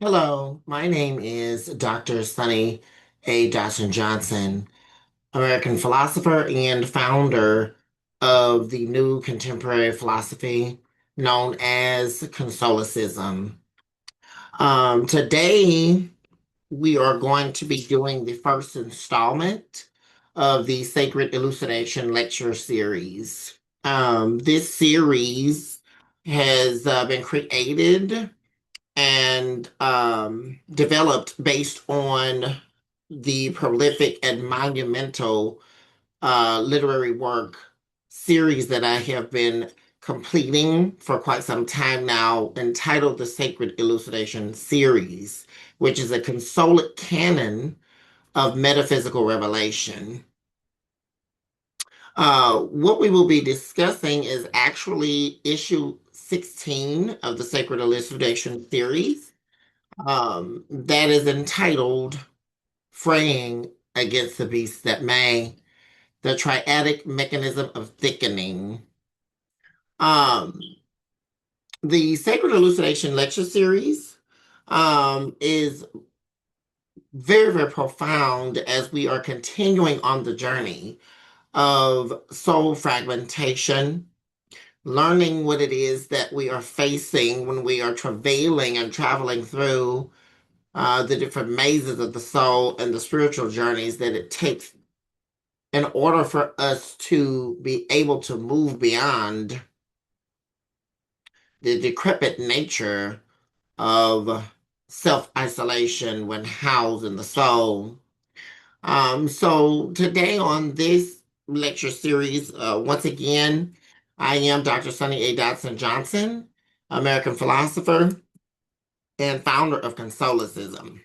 Hello, my name is Dr. Sunny A. Johnson Johnson, American philosopher and founder of the new contemporary philosophy known as Consolicism. Today, we are going to be doing the first installment of the Sacred Elucidation lecture series. This series has been created and developed based on the prolific and monumental literary work series that I have been completing for quite some time now, entitled the Sacred Elucidation series, which is a consolate canon of metaphysical revelation. What we will be discussing is actually issue 16 of the Sacred Elucidation series, that is entitled Fraying Against the Beasts That May, the Triadic Mechanism of Thickening. Um, the Sacred Elucidation lecture series is very, very profound as we are continuing on the journey of soul fragmentation, learning what it is that we are facing when we are travailing and traveling through the different mazes of the soul and the spiritual journeys that it takes in order for us to be able to move beyond the decrepit nature of self-isolation when housed in the soul. So today on this lecture series, once again, I am Dr. Sunny A. Dodson Johnson, American philosopher and founder of Consolicism.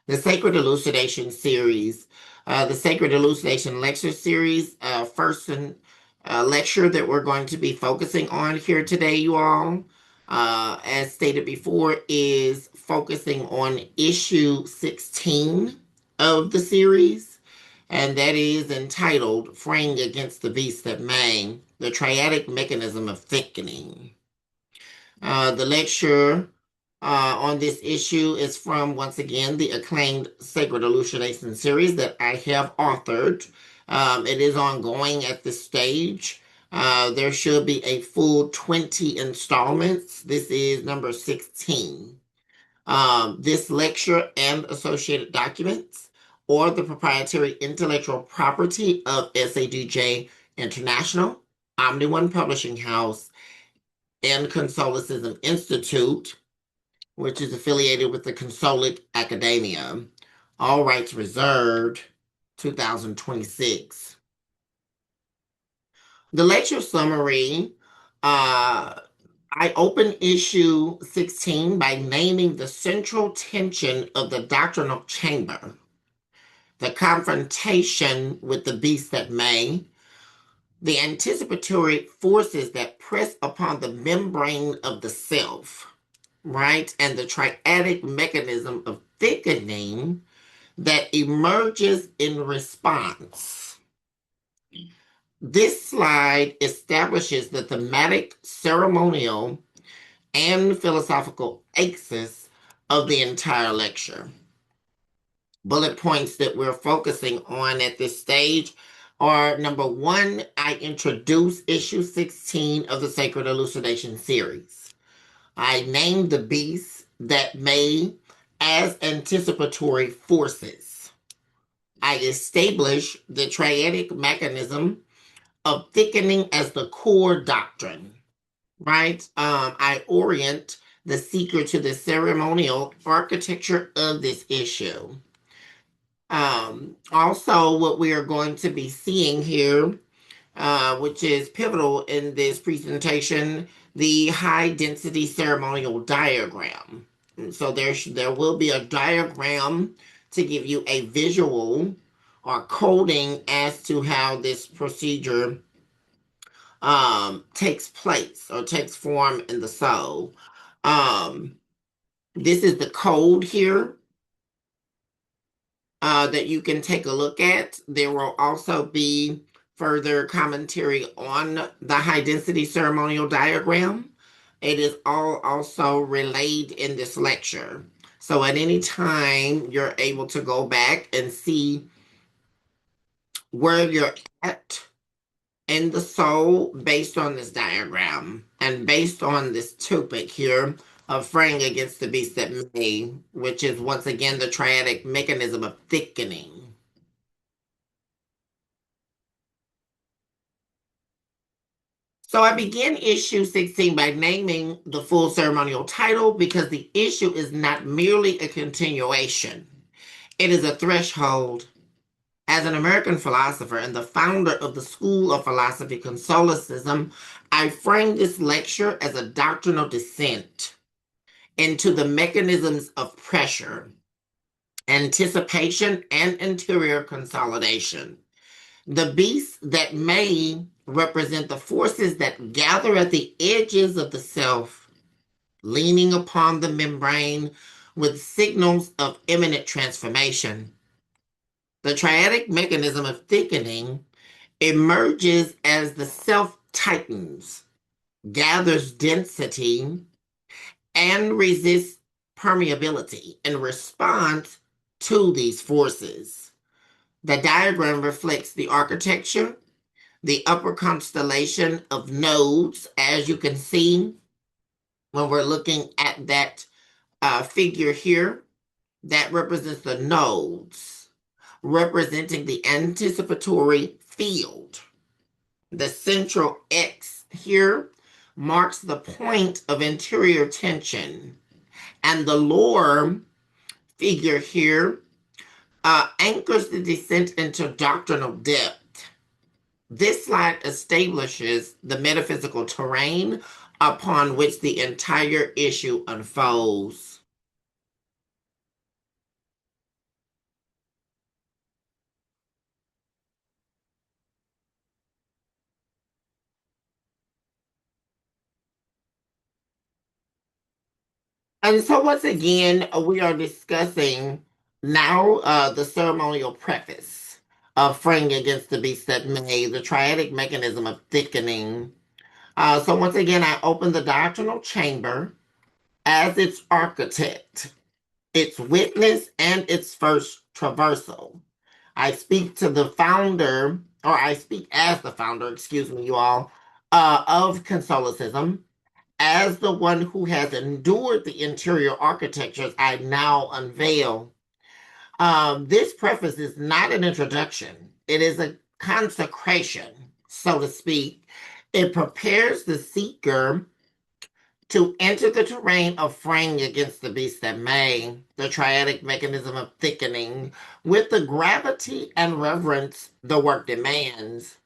The Sacred Elucidation series, the Sacred Elucidation lecture series, lecture that we're going to be focusing on here today, you all, as stated before, is focusing on issue 16 of the series, and that is entitled Fraying Against the Beasts That May, the Triadic Mechanism of Thickening. The lecture on this issue is from, once again, the acclaimed Sacred Elucidation series that I have authored. It is ongoing at this stage. There should be a full 20 installments. This is number 16. This lecture and associated documents, or the proprietary intellectual property of SAGJ International, Omni One Publishing House, and Consolicism Institute, which is affiliated with the Consolate Academia. All rights reserved, 2026. The lecture summary, I open issue 16 by naming the central tension of the doctrinal chamber, the confrontation with the beast that may, the anticipatory forces that press upon the membrane of the self, right? And the triadic mechanism of thickening that emerges in response. This slide establishes the thematic, ceremonial, and philosophical axis of the entire lecture. Bullet points that we're focusing on at this stage are: number one, I introduce issue 16 of the Sacred Elucidation series. I named the beasts that may as anticipatory forces. I establish the triadic mechanism of thickening as the core doctrine, right? I orient the seeker to the ceremonial architecture of this issue. Also, what we are going to be seeing here, which is pivotal in this presentation, the high density ceremonial diagram. So there will be a diagram to give you a visual or coding as to how this procedure takes place or takes form in the soul. Um, this is the code here that you can take a look at. There will also be further commentary on the high density ceremonial diagram. It is all also relayed in this lecture. So at any time, you're able to go back and see where you're at in the soul based on this diagram and based on this topic here of fraying against the beast that may, which is once again the triadic mechanism of thickening. So I begin issue 16 by naming the full ceremonial title because the issue is not merely a continuation. It is a threshold. As an American philosopher and the founder of the School of Philosophy Consolicism, I frame this lecture as a doctrinal descent into the mechanisms of pressure, anticipation, and interior consolidation. The beasts that may represent the forces that gather at the edges of the self, leaning upon the membrane with signals of imminent transformation. The triadic mechanism of thickening emerges as the self tightens, gathers density, and resists permeability in response to these forces. The diagram reflects the architecture, the upper constellation of nodes, as you can see when we're looking at that figure here, that represents the nodes, representing the anticipatory field. The central X here marks the point of interior tension, and the lower figure here anchors the descent into doctrinal depth. This slide establishes the metaphysical terrain upon which the entire issue unfolds. And so, once again, we are discussing now the ceremonial preface of Fraying Against the Beast That May, the triadic mechanism of thickening. So, once again, I open the doctrinal chamber as its architect, its witness, and its first traversal. I speak to the founder, or I speak as the founder, excuse me, you all, of Consolicism, as the one who has endured the interior architectures I now unveil. This preface is not an introduction, it is a consecration, so to speak. It prepares the seeker to enter the terrain of fraying against the beast that may, the triadic mechanism of thickening, with the gravity and reverence the work demands.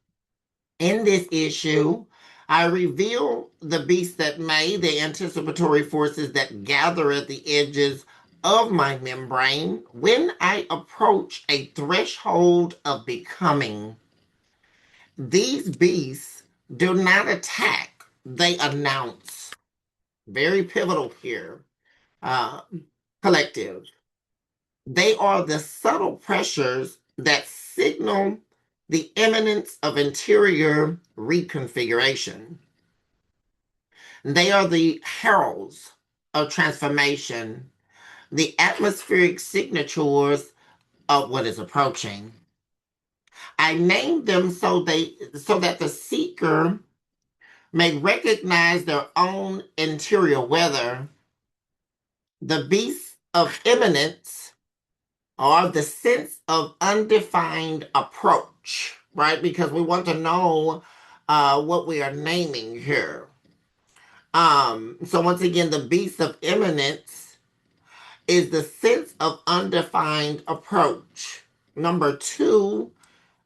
In this issue, I reveal the beast that may, the anticipatory forces that gather at the edges of my membrane when I approach a threshold of becoming. These beasts do not attack, they announce. Very pivotal here. Uh, Collective. They are the subtle pressures that signal the imminence of interior reconfiguration. They are the heralds of transformation, the atmospheric signatures of what is approaching. I named them so that the seeker may recognize their own interior weather. The beasts of imminence are the sense of undefined approach, right? Because we want to know what we are naming here. So once again, the beast of imminence is the sense of undefined approach. Number two,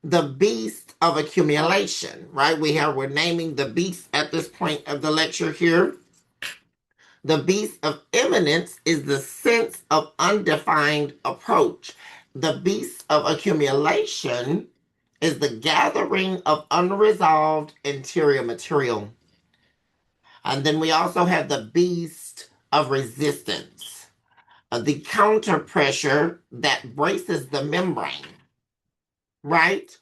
the beast of accumulation, right? We're naming the beast at this point of the lecture here. The beast of imminence is the sense of undefined approach. The beast of accumulation is the gathering of unresolved interior material. And then we also have the beast of resistance, the counter pressure that braces the membrane, right?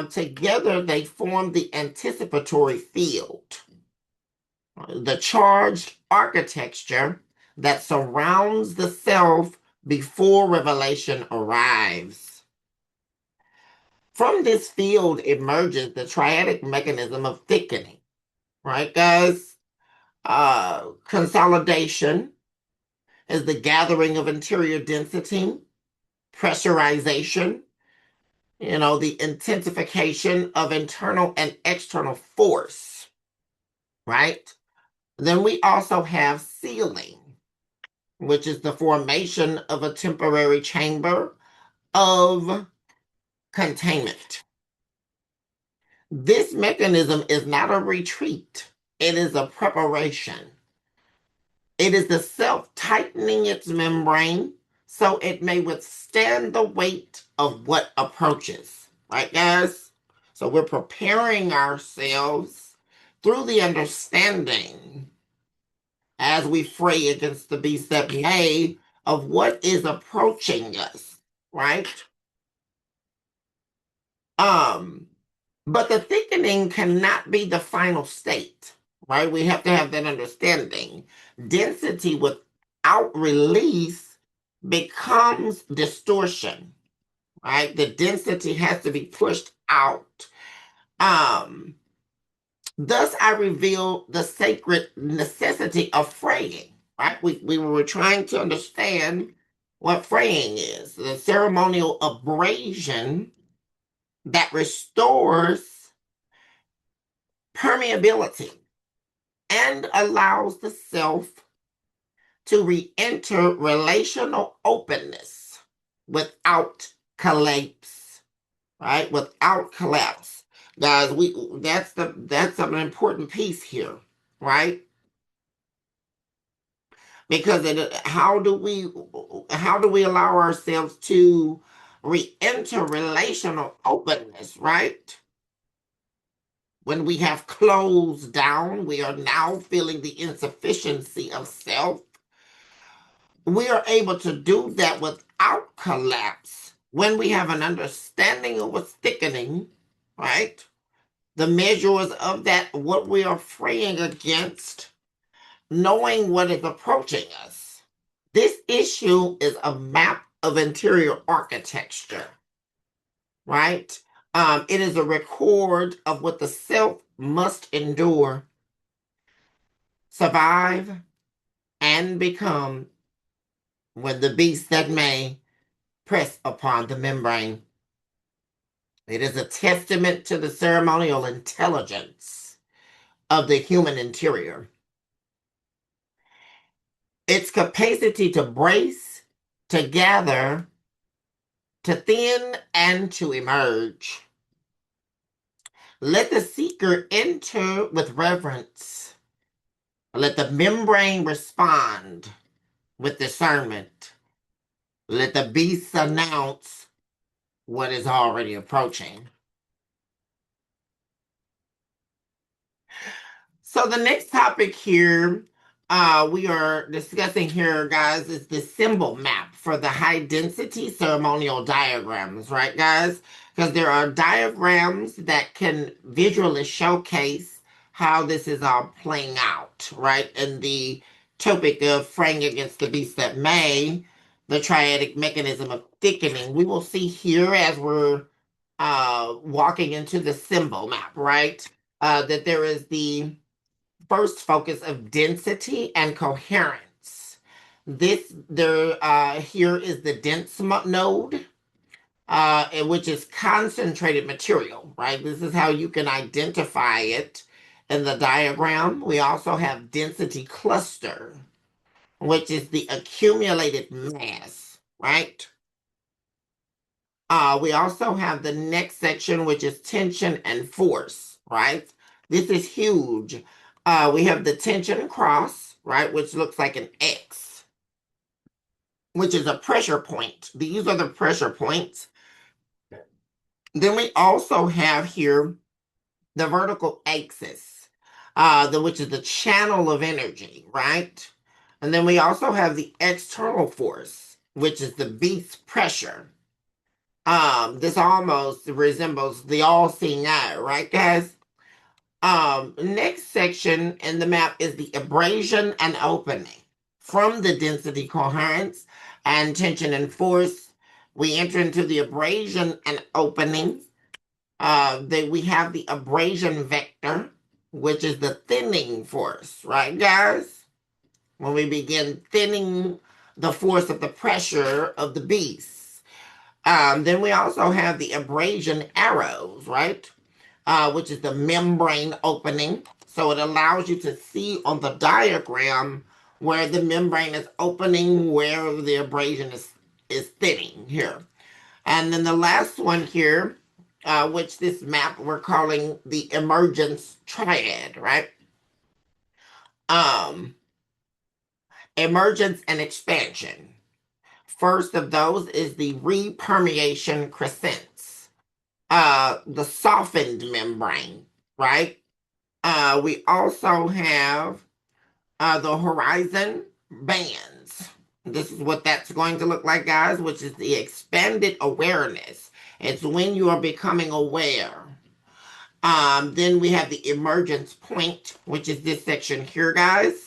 Together they form the anticipatory field. the charged architecture that surrounds the self before revelation arrives. From this field emerges the triadic mechanism of thickening, right, guys? Consolidation is the gathering of interior density, pressurization, the intensification of internal and external force, right? Then we also have sealing, which is the formation of a temporary chamber of containment. This mechanism is not a retreat, it is a preparation. It is the self tightening its membrane so it may withstand the weight of what approaches. Right, guys? So we're preparing ourselves through the understanding as we fray against the beast that may of what is approaching us, right? But the thickening cannot be the final state, right? We have to have that understanding. Density without release becomes distortion, right? The density has to be pushed out. Um, Thus, I reveal the sacred necessity of fraying, right? We were trying to understand what fraying is, the ceremonial abrasion that restores permeability and allows the self to re-enter relational openness without collapse, right? Without collapse. Guys, that's an important piece here, right? Because how do we allow ourselves to re-enter relational openness, right? When we have closed down, we are now feeling the insufficiency of self. We are able to do that without collapse when we have an understanding of what's thickening, right? The measures of that, what we are fraying against, knowing what is approaching us. This issue is a map of interior architecture, right? It is a record of what the self must endure, survive, and become when the beast that may press upon the membrane. It is a testament to the ceremonial intelligence of the human interior, its capacity to brace, to gather, to thin, and to emerge. Let the seeker enter with reverence. Let the membrane respond with discernment. Let the beast announce what is already approaching. So the next topic here we are discussing here, guys, is the symbol map for the high density ceremonial diagrams, right, guys? Because there are diagrams that can visually showcase how this is all playing out, right? In the topic of fraying against the beast that may, the triadic mechanism of thickening. We will see here as we're walking into the symbol map, right? That there is the first focus of density and coherence. Here is the dense node, which is concentrated material, right? This is how you can identify it in the diagram. We also have density cluster, which is the accumulated mass, right? We also have the next section, which is tension and force, right? This is huge. We have the tension cross, right, which looks like an X, which is a pressure point. These are the pressure points. Then we also have here the vertical axis, which is the channel of energy, right? And then we also have the external force, which is the beast pressure. This almost resembles the all-seeing eye, right, guys? Next section in the map is the abrasion and opening. From the density coherence and tension and force, we enter into the abrasion and opening. We have the abrasion vector, which is the thinning force, right, guys? When we begin thinning the force of the pressure of the beast. Then we also have the abrasion arrows, right? Which is the membrane opening. So it allows you to see on the diagram where the membrane is opening, where the abrasion is thinning here. And then the last one here, which this map we're calling the emergence triad, right? Um, Emergence and expansion. First of those is the repermeation crescents, the softened membrane, right? We also have the horizon bands. This is what that's going to look like, guys, which is the expanded awareness. It's when you are becoming aware. Then we have the emergence point, which is this section here, guys,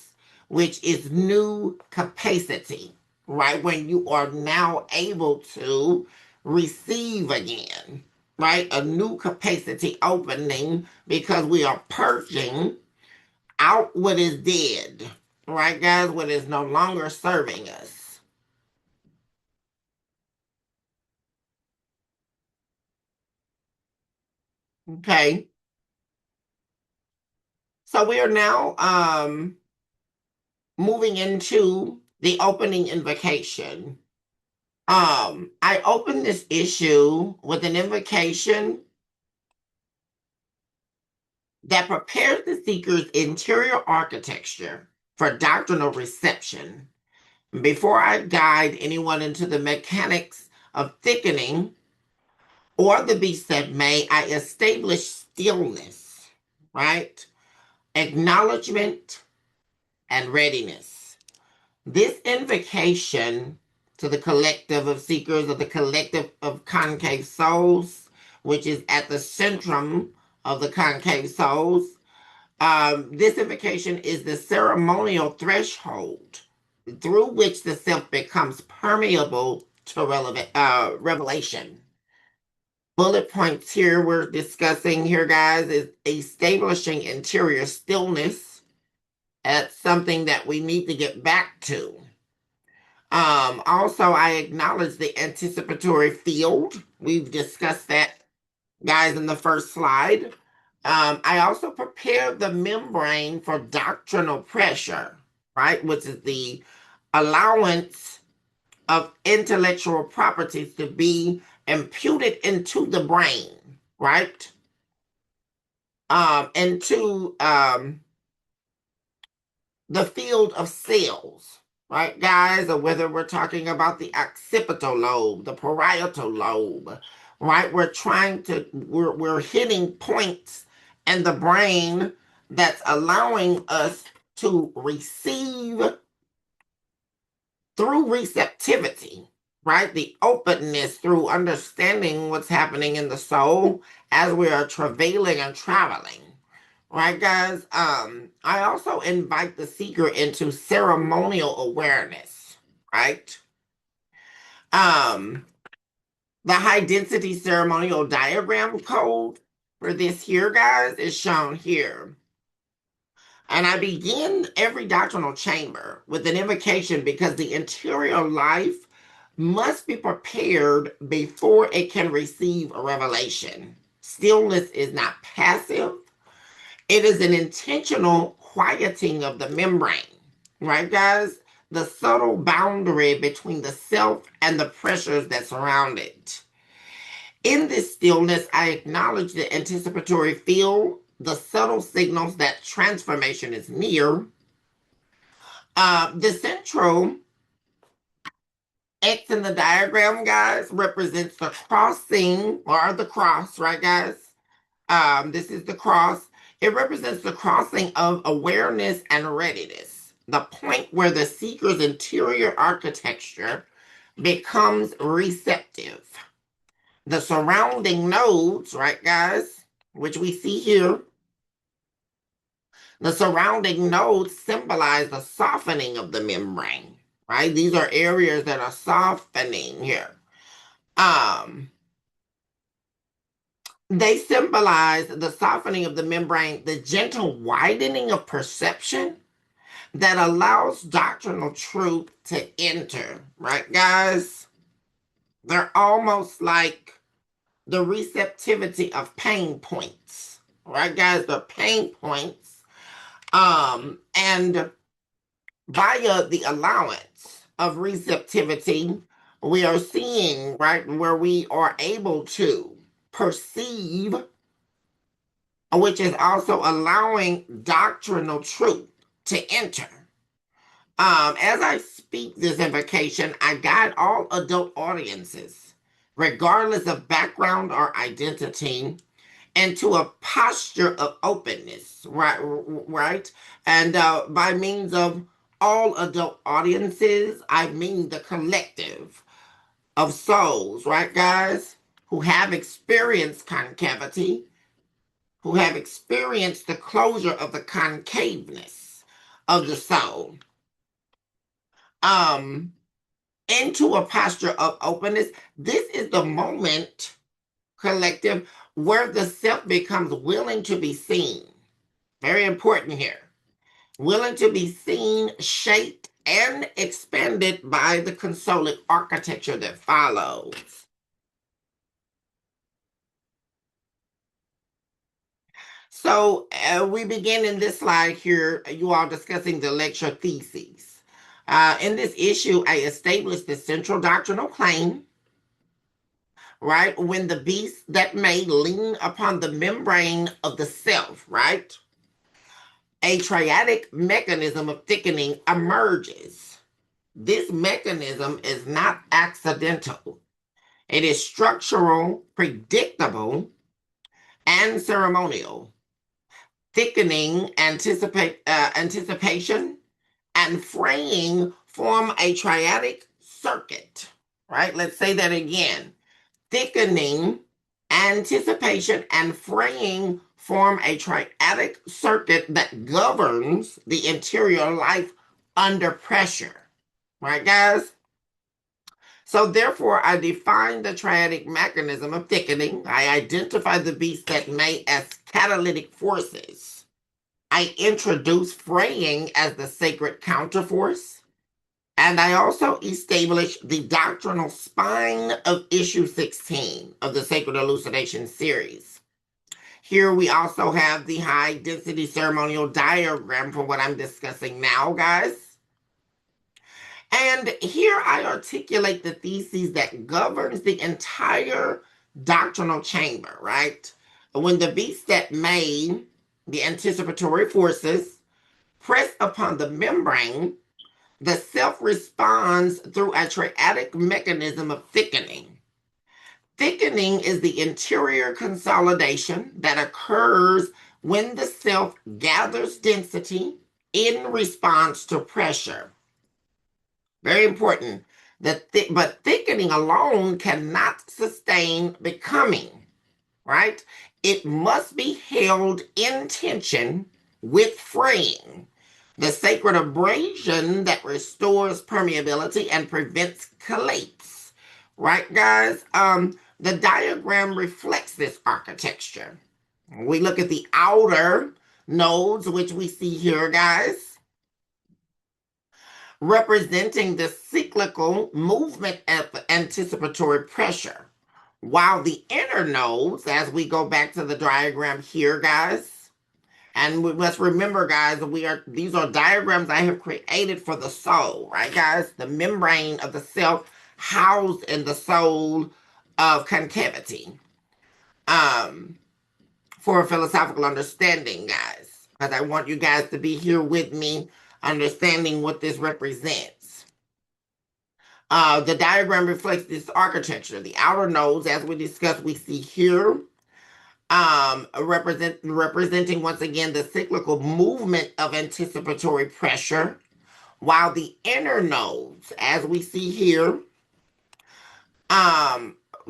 which is new capacity, right? When you are now able to receive again, right? A new capacity opening because we are purging out what is dead, right, guys? What is no longer serving us. Okay. So we are now moving into the opening invocation. I opened this issue with an invocation that prepares the seeker's interior architecture for doctrinal reception. Before I guide anyone into the mechanics of thickening or the beast that may, I establish stillness, right? Acknowledgement and readiness. This invocation to the collective of seekers, of the collective of concave souls, which is at the centrum of the concave souls. This invocation is the ceremonial threshold through which the self becomes permeable to revelation. Bullet points here we're discussing here, guys, is establishing interior stillness. That's something that we need to get back to. Also, I acknowledge the anticipatory field. We've discussed that, guys, in the first slide. I also prepared the membrane for doctrinal pressure, right, which is the allowance of intellectual properties to be imputed into the brain, right? Into the field of cells, right, guys? Or whether we're talking about the occipital lobe, the parietal lobe, right? We're hitting points in the brain that's allowing us to receive through receptivity, right? The openness through understanding what's happening in the soul as we are travailing and traveling. Right, guys? I also invite the seeker into ceremonial awareness, right? Um, the high density ceremonial diagram code for this here, guys, is shown here. And I begin every doctrinal chamber with an invocation because the interior life must be prepared before it can receive a revelation. Stillness is not passive. It is an intentional quieting of the membrane, right, guys? The subtle boundary between the self and the pressures that surround it. In this stillness, I acknowledge the anticipatory field, the subtle signals that transformation is near. The central X in the diagram, guys, represents the crossing or the cross, right, guys? This is the cross. It represents the crossing of awareness and readiness, the point where the seeker's interior architecture becomes receptive. The surrounding nodes, right, guys, which we see here, The surrounding nodes symbolize the softening of the membrane, right? These are areas that are softening here. They symbolize the softening of the membrane, the gentle widening of perception that allows doctrinal truth to enter, right, guys? They're almost like the receptivity of pain points, right, guys? The pain points. And via the allowance of receptivity, we are seeing, right, where we are able to perceive, which is also allowing doctrinal truth to enter. As I speak this invocation, I guide all adult audiences, regardless of background or identity, into a posture of openness, right? Right, and by means of all adult audiences, I mean the collective of souls, right, guys, who have experienced concavity, who have experienced the closure of the concaveness of the soul, um, into a posture of openness. This is the moment, collective, where the self becomes willing to be seen. Very important here. Willing to be seen, shaped, and expanded by the consolic architecture that follows. So we begin in this slide here, you all discussing the lecture theses. In this issue, I established the central doctrinal claim, right? When the beast that may lean upon the membrane of the self, right? A triadic mechanism of thickening emerges. This mechanism is not accidental. It is structural, predictable, and ceremonial. Thickening, anticipation, and fraying form a triadic circuit, right? Let's say that again. Thickening, anticipation, and fraying form a triadic circuit that governs the interior life under pressure. Right, guys? So therefore, I define the triadic mechanism of thickening. I identify the beasts that may as catalytic forces. I introduce fraying as the sacred counterforce. And I also establish the doctrinal spine of issue 16 of the Sacred Elucidation series. Here we also have the high density ceremonial diagram for what I'm discussing now, guys. And here I articulate the theses that governs the entire doctrinal chamber, right? When the beast that made the anticipatory forces press upon the membrane, the self responds through a triadic mechanism of thickening. Thickening is the interior consolidation that occurs when the self gathers density in response to pressure. Very important. But thickening alone cannot sustain becoming, right? It must be held in tension with fraying, the sacred abrasion that restores permeability and prevents collapse. Right, guys? The diagram reflects this architecture. We look at the outer nodes, which we see here, guys, representing the cyclical movement of anticipatory pressure. While the inner nodes, as we go back to the diagram here, guys, and we must remember, guys, these are diagrams I have created for the soul, right, guys? The membrane of the self housed in the soul of concavity. For a philosophical understanding, guys, because I want you guys to be here with me, understanding what this represents. The diagram reflects this architecture. The outer nodes, as we discussed, we see here, representing once again the cyclical movement of anticipatory pressure, while the inner nodes, as we see here,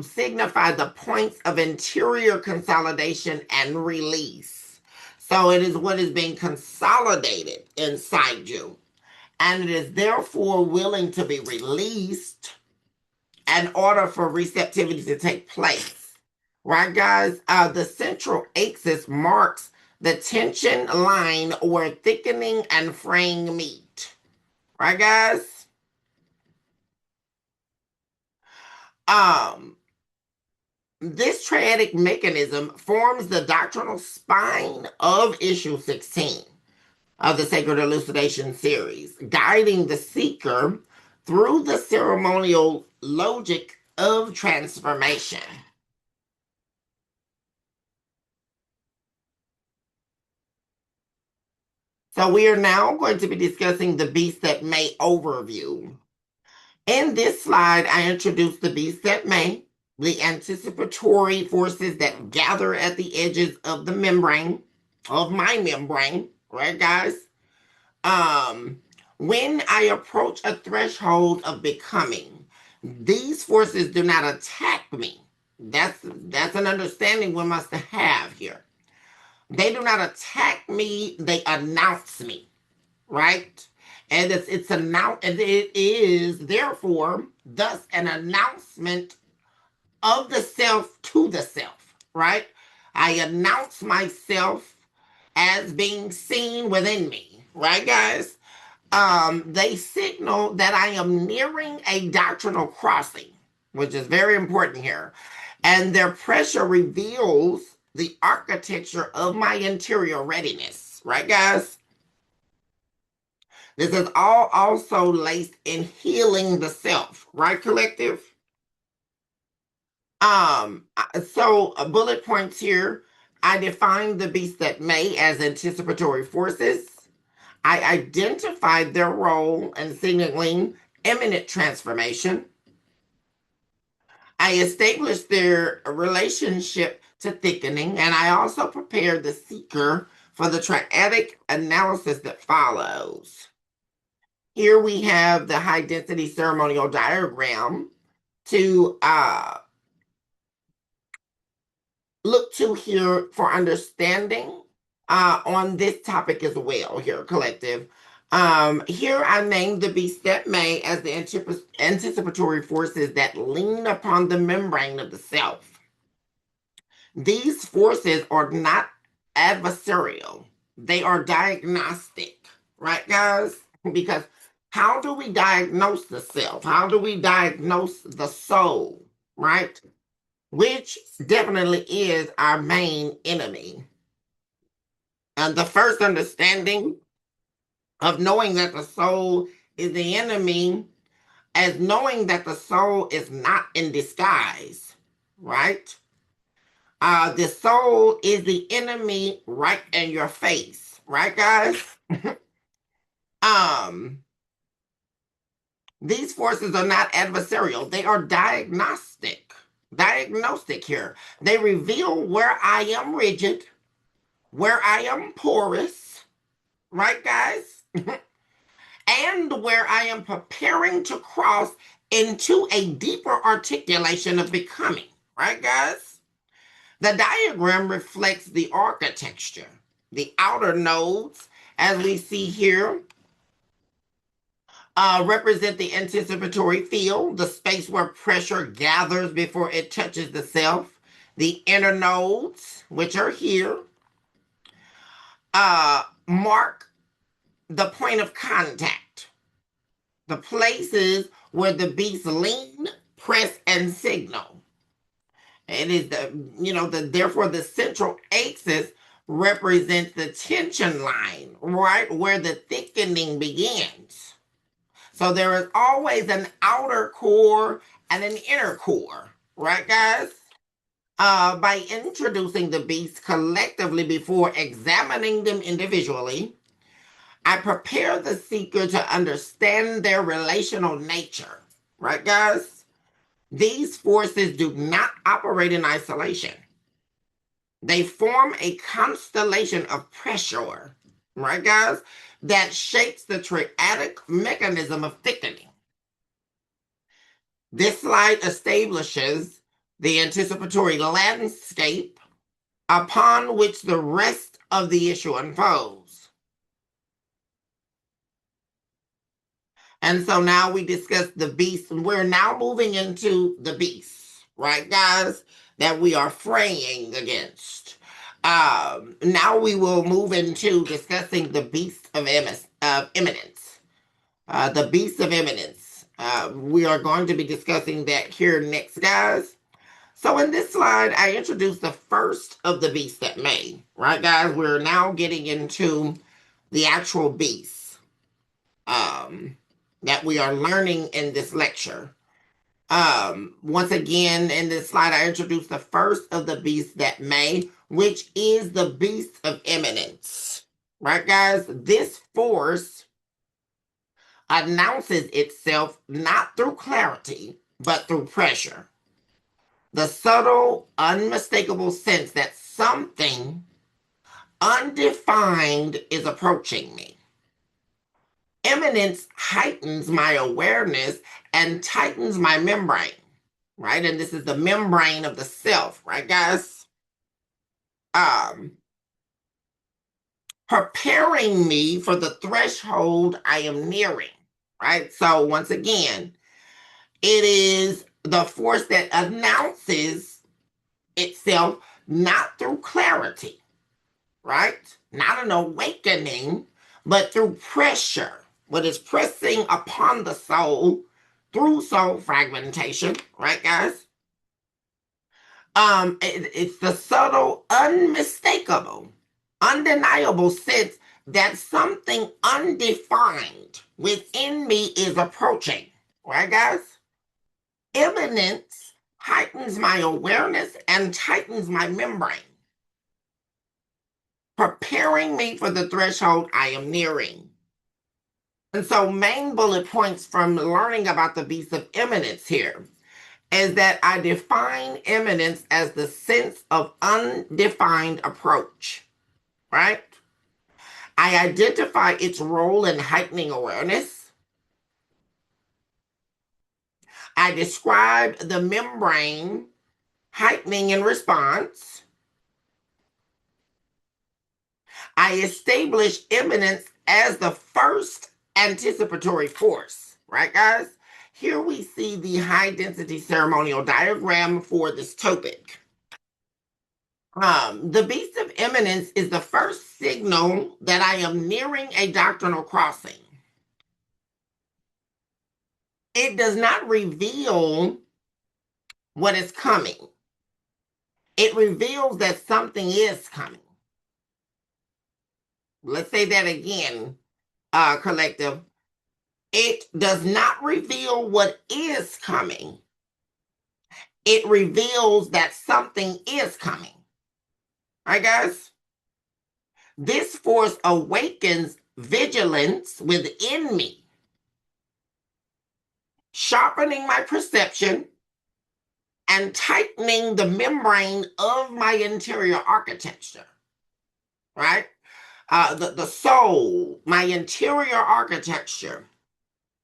signify the points of interior consolidation and release. So it is what is being consolidated inside you, and it is therefore willing to be released in order for receptivity to take place. Right, guys? The central axis marks the tension line or thickening and fraying meat. Right, guys? Um, this triadic mechanism forms the doctrinal spine of issue 16 of the Sacred Elucidation series, guiding the seeker through the ceremonial logic of transformation. So we are now going to be discussing the beast that may overview. In this slide, I introduce the beast that may, the anticipatory forces that gather at the edges of the membrane, of my membrane, right, guys? When I approach a threshold of becoming, these forces do not attack me. That's an understanding we must have here. They do not attack me, they announce me, right? And it is therefore thus an announcement of the self to the self, right? I announce myself as being seen within me, right, guys? They signal that I am nearing a doctrinal crossing, which is very important here. And their pressure reveals the architecture of my interior readiness, right, guys? This is all also laced in healing the self, right, collective? Bullet points here. I define the beast that may as anticipatory forces. I identified their role in signaling imminent transformation. I established their relationship to thickening, and I also prepared the seeker for the triadic analysis that follows. Here we have the high density ceremonial diagram to look to here for understanding on this topic as well here, collective. Here I named the beast that may as the anticipatory forces that lean upon the membrane of the self. These forces are not adversarial. They are diagnostic, right, guys? Because how do we diagnose the self? How do we diagnose the soul, right? Which definitely is our main enemy. And the first understanding of knowing that the soul is the enemy, as knowing that the soul is not in disguise, right? The soul is the enemy right in your face, right, guys? um, these forces are not adversarial; they are diagnostic here. They reveal where I am rigid, where I am porous, right, guys? And where I am preparing to cross into a deeper articulation of becoming, right, guys? The diagram reflects the architecture. The outer nodes, as we see here, represent the anticipatory field, the space where pressure gathers before it touches the self. The inner nodes, which are here, mark the point of contact, the places where the beasts lean, press, and signal. It is therefore the central axis represents the tension line, right where the thickening begins. So there is always an outer core and an inner core, right, guys? By introducing the beasts collectively before examining them individually, I prepare the seeker to understand their relational nature, right, guys? These forces do not operate in isolation. They form a constellation of pressure, right, guys, that shapes the triadic mechanism of thickening. This slide establishes the anticipatory landscape upon which the rest of the issue unfolds. And so now we discuss the beast, and we're now moving into the beast, right, guys, that we are fraying against. Now we will move into discussing the beast of imminence. The beast of imminence. We are going to be discussing that here next, guys. So in this slide, I introduced the first of the beasts that may, right, guys? We're now getting into the actual beasts that we are learning in this lecture. Once again, in this slide, I introduced the first of the beasts that may, which is the beast of imminence. Right, guys? This force announces itself not through clarity, but through pressure. The subtle, unmistakable sense that something undefined is approaching me. Imminence heightens my awareness and tightens my membrane, right? And this is the membrane of the self, right, guys? Preparing me for the threshold I am nearing, right? So once again, it is the force that announces itself not through clarity, right? Not an awakening, but through pressure. What is pressing upon the soul through soul fragmentation, right, guys? It's the subtle, unmistakable, undeniable sense that something undefined within me is approaching, right, guys? Imminence heightens my awareness and tightens my membrane, preparing me for the threshold I am nearing. And so main bullet points from learning about the beast of imminence here is that I define imminence as the sense of undefined approach, right? I identify its role in heightening awareness. I describe the membrane heightening in response. I establish imminence as the first anticipatory force, right, guys? Here we see the high density ceremonial diagram for this topic. The beast of imminence is the first signal that I am nearing a doctrinal crossing. It does not reveal what is coming. It reveals that something is coming. Let's say that again, collective. It does not reveal what is coming. It reveals that something is coming. All right, guys? This force awakens vigilance within me, sharpening my perception and tightening the membrane of my interior architecture, right? The soul, my interior architecture,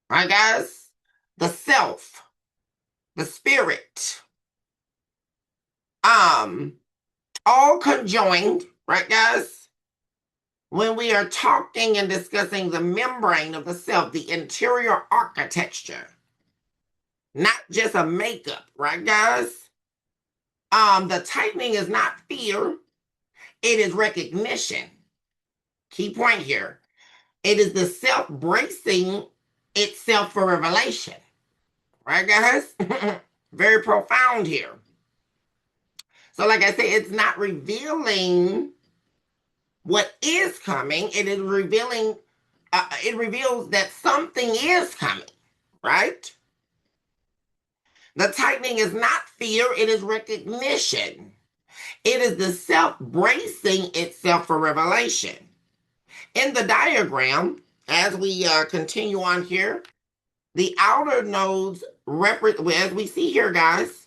right, guys? The self, the spirit, all conjoined, right, guys? When we are talking and discussing the membrane of the self, the interior architecture, not just a makeup, right, guys? The tightening is not fear, it is recognition. Key point here. It is the self bracing itself for revelation. Right, guys? Very profound here. So, like I say, it's not revealing what is coming. It is revealing, it reveals that something is coming, right? The tightening is not fear, it is recognition. It is the self bracing itself for revelation. In the diagram, as we continue on here, the outer nodes, as we see here, guys,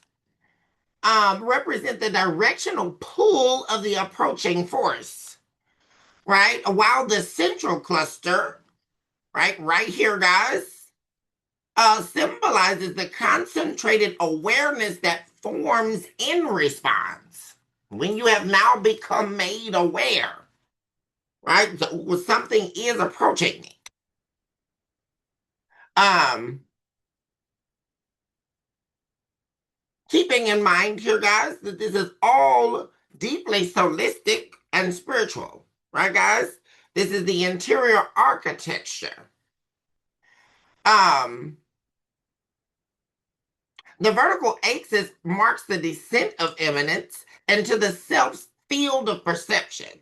represent the directional pull of the approaching force, right? While the central cluster, right here, guys, symbolizes the concentrated awareness that forms in response. When you have now become made aware, right? So something is approaching me. Um, Keeping in mind here, guys, that this is all deeply holistic and spiritual, right, guys? This is the interior architecture. Um, the vertical axis marks the descent of eminence into the self's field of perception.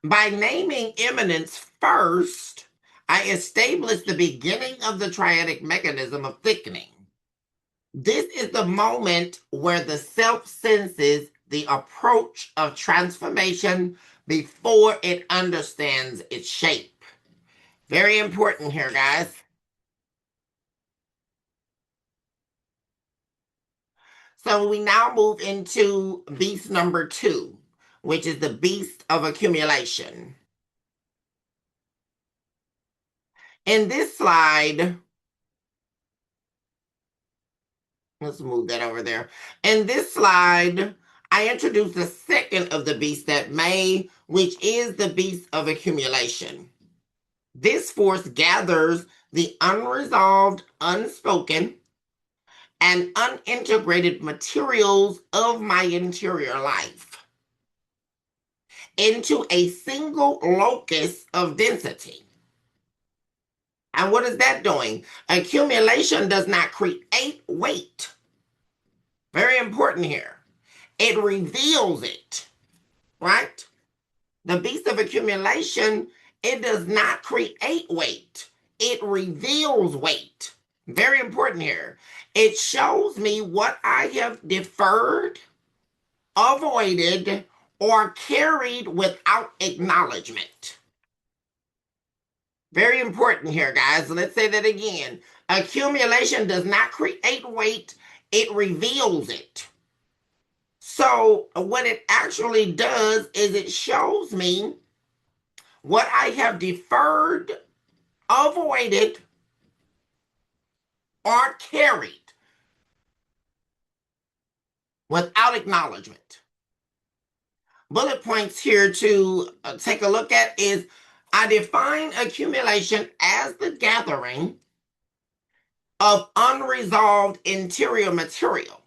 By naming eminence first, I establish the beginning of the triadic mechanism of thickening. This is the moment where the self senses the approach of transformation before it understands its shape. Very important here, guys. So we now move into beast number 2, which is the beast of accumulation. In this slide, let's move that over there. In this slide, I introduce the second of the beasts that May, which is the beast of accumulation. This force gathers the unresolved, unspoken, and unintegrated materials of my interior life into a single locus of density. And what is that doing? Accumulation does not create weight. Very important here. It reveals it, right? The beast of accumulation, it does not create weight. It reveals weight. Very important here. It shows me what I have deferred, avoided, or carried without acknowledgement. Very important here, guys. Let's say that again. Accumulation does not create weight, it reveals it. So, what it actually does is it shows me what I have deferred, avoided, or carried without acknowledgement. Bullet points here to take a look at is I define accumulation as the gathering of unresolved interior material.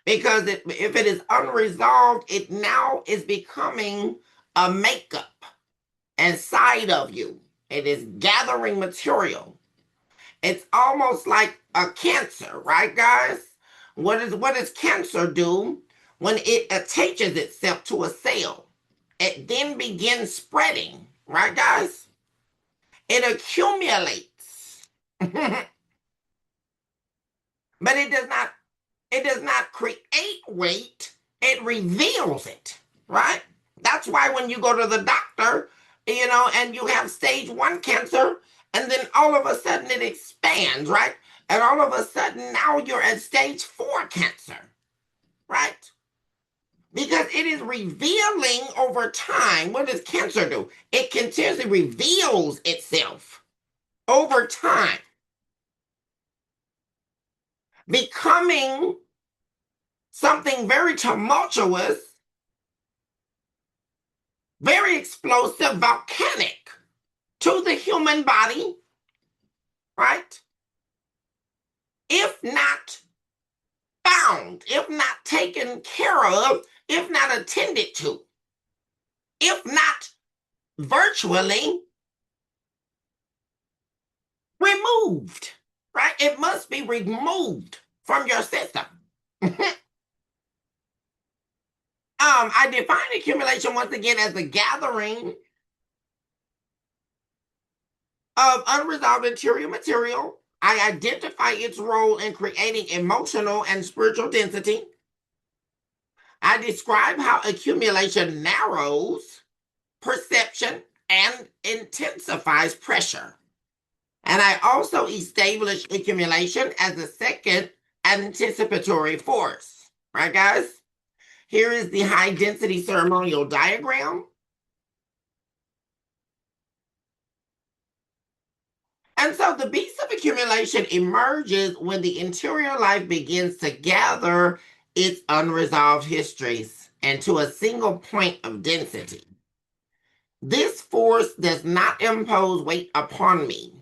Because if it is unresolved, it now is becoming a makeup inside of you. It is gathering material. It's almost like a cancer, right, guys? What does cancer do? When it attaches itself to a cell, it then begins spreading, right, guys? It accumulates. But it does not create weight, it reveals it, right? That's why when you go to the doctor, and you have stage 1 cancer, and then all of a sudden it expands, right? And all of a sudden now you're at stage 4 cancer, right? Because it is revealing over time. What does cancer do? It continuously reveals itself over time, becoming something very tumultuous, very explosive, volcanic to the human body, right? If not found, if not taken care of, if not attended to, if not virtually removed, right? It must be removed from your system. I define accumulation once again as the gathering of unresolved interior material. I identify its role in creating emotional and spiritual density. I describe how accumulation narrows perception and intensifies pressure. And I also establish accumulation as a second anticipatory force. Right, guys? Here is the high density ceremonial diagram. And so the beast of accumulation emerges when the interior life begins to gather its unresolved histories into a single point of density. This force does not impose weight upon me.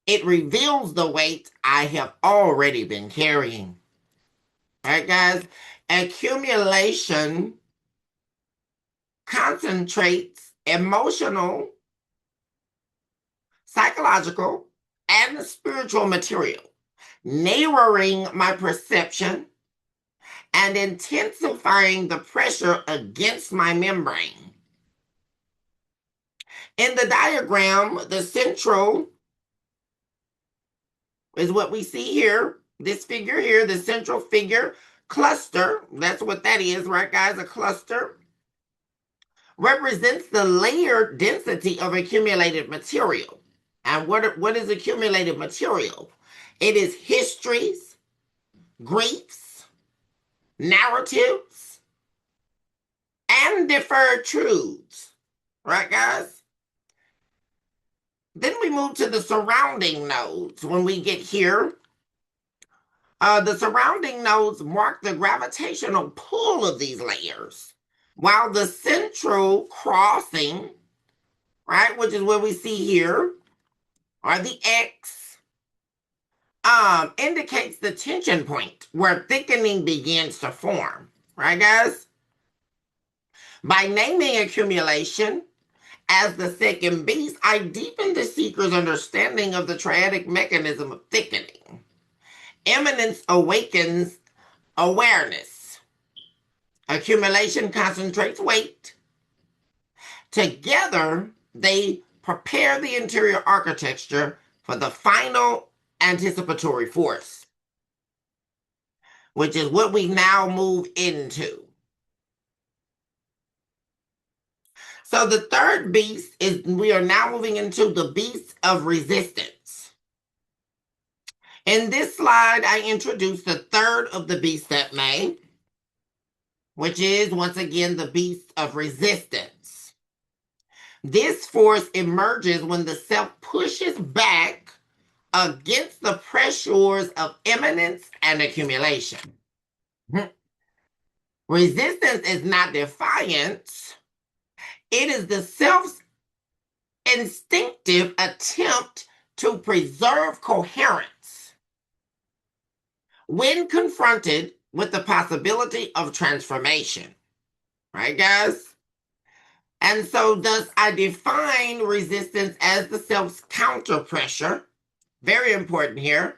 It reveals the weight I have already been carrying. All right, guys? Accumulation concentrates emotional, psychological, and spiritual material, narrowing my perception and intensifying the pressure against my membrane. In the diagram, the central is what we see here. This figure here, the central figure cluster, that's what that is, right, guys? A cluster represents the layered density of accumulated material. And what is accumulated material? It is histories, griefs, narratives, and deferred truths. Right, guys? Then we move to the surrounding nodes. When we get here, the surrounding nodes mark the gravitational pull of these layers, while the central crossing, right, which is what we see here, or the X, indicates the tension point where thickening begins to form. Right, guys? By naming accumulation as the second beast, I deepen the seeker's understanding of the triadic mechanism of thickening. Immanence awakens awareness. Accumulation concentrates weight. Together, they prepare the interior architecture for the final anticipatory force, which is what we now move into. So the third beast is, we are now moving into the beast of resistance. In this slide, I introduce the third of the beasts that may, which is, once again, the beast of resistance. This force emerges when the self pushes back against the pressures of immanence and accumulation. Resistance is not defiance. It is the self's instinctive attempt to preserve coherence when confronted with the possibility of transformation. Right, guys? And so thus I define resistance as the self's counter pressure. Very important here.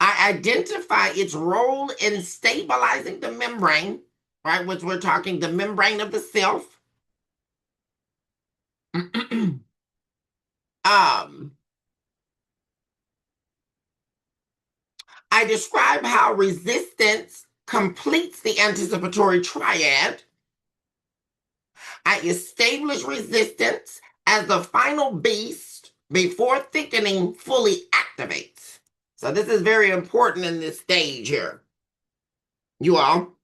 I identify its role in stabilizing the membrane, right, which we're talking the membrane of the self. I describe how resistance completes the anticipatory triad. I establish resistance as the final beast before thickening fully activates. So this is very important in this stage here. You all.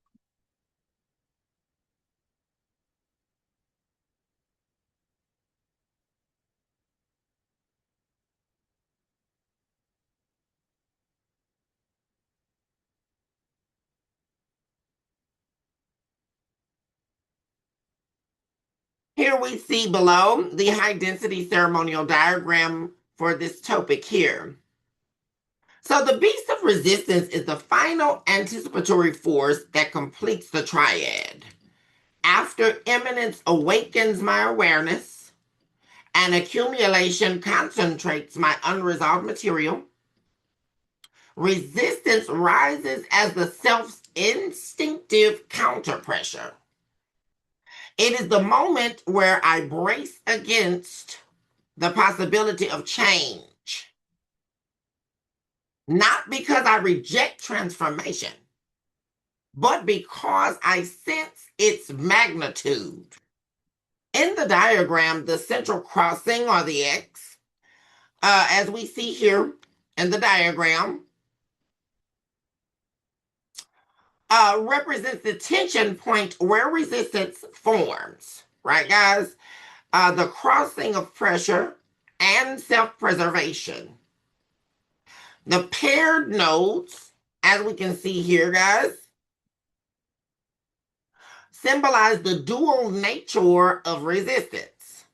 Here we see below the high density ceremonial diagram for this topic here. So the beast of resistance is the final anticipatory force that completes the triad. After immanence awakens my awareness and accumulation concentrates my unresolved material, resistance rises as the self's instinctive counterpressure. It is the moment where I brace against the possibility of change, not because I reject transformation, but because I sense its magnitude. In the diagram, the central crossing, or the X, as we see here in the diagram, represents the tension point where resistance forms, right, guys? The crossing of pressure and self-preservation. The paired nodes, as we can see here, guys, symbolize the dual nature of resistance.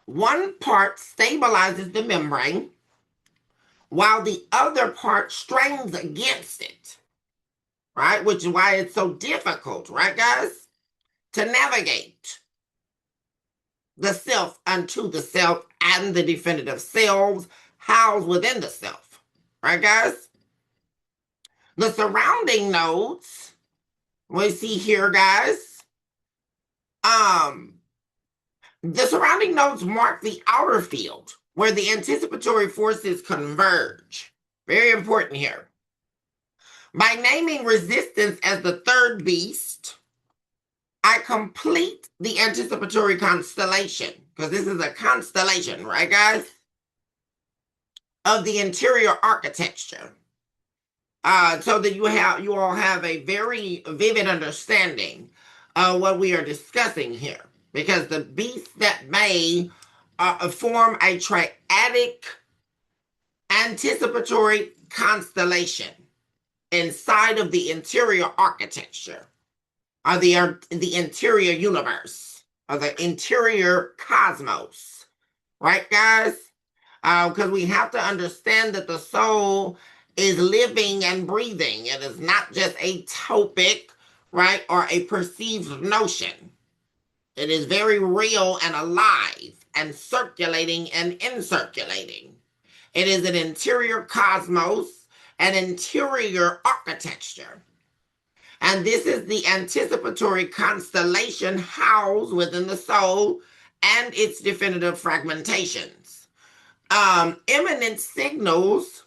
One part stabilizes the membrane, while the other part strains against it, right? Which is why it's so difficult, right, guys, to navigate the self unto the self and the definitive selves housed within the self, right, guys? The surrounding nodes, we see here, guys, the surrounding nodes mark the outer field where the anticipatory forces converge. Very important here. By naming resistance as the third beast, I complete the anticipatory constellation, because this is a constellation, right, guys, of the interior architecture. So that you all have a very vivid understanding of what we are discussing here. Because the beasts that may form a triadic anticipatory constellation inside of the interior architecture, or the interior universe, or the interior cosmos, right, guys? Because we have to understand that the soul is living and breathing. It is not just a topic, right, or a perceived notion. It is very real and alive and circulating and incirculating. It is an interior cosmos, an interior architecture. And this is the anticipatory constellation housed within the soul and its definitive fragmentations. Imminent signals